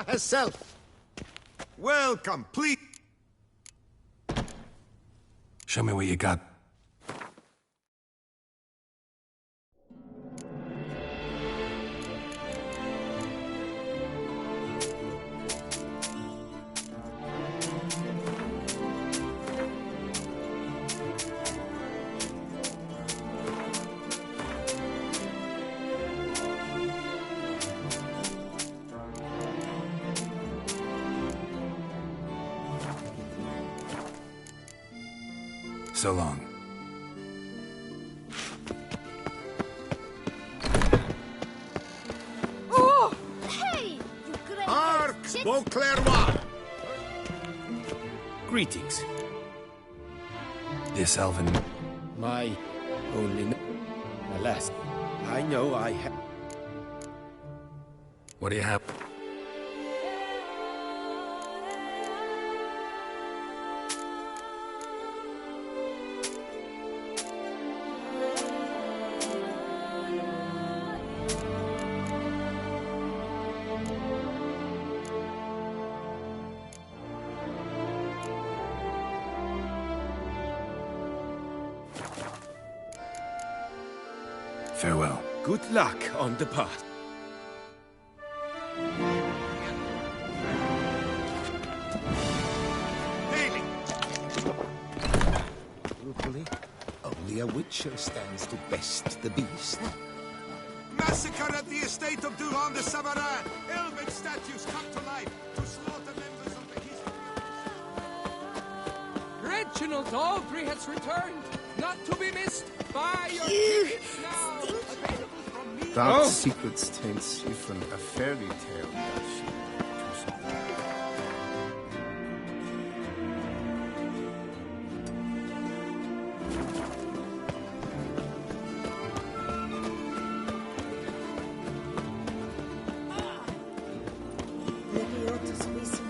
Herself. Welcome, please. Show me what you got. So long. Oh! Hey! You great Hark, Beauclerc! Greetings. This elven... My only... Alas, I know I have... What do you have? Farewell. Good luck on the path. Truthfully, only a witcher stands to best the beast. massacre at the estate of Durand de Savarin. Elven statues come to life to slaughter members of the history. Reginald Dalbury has returned, not to be missed. Buy your tickets now. Available from me. Dark Secrets tells even a fairy tale that she Maybe you ought to squeeze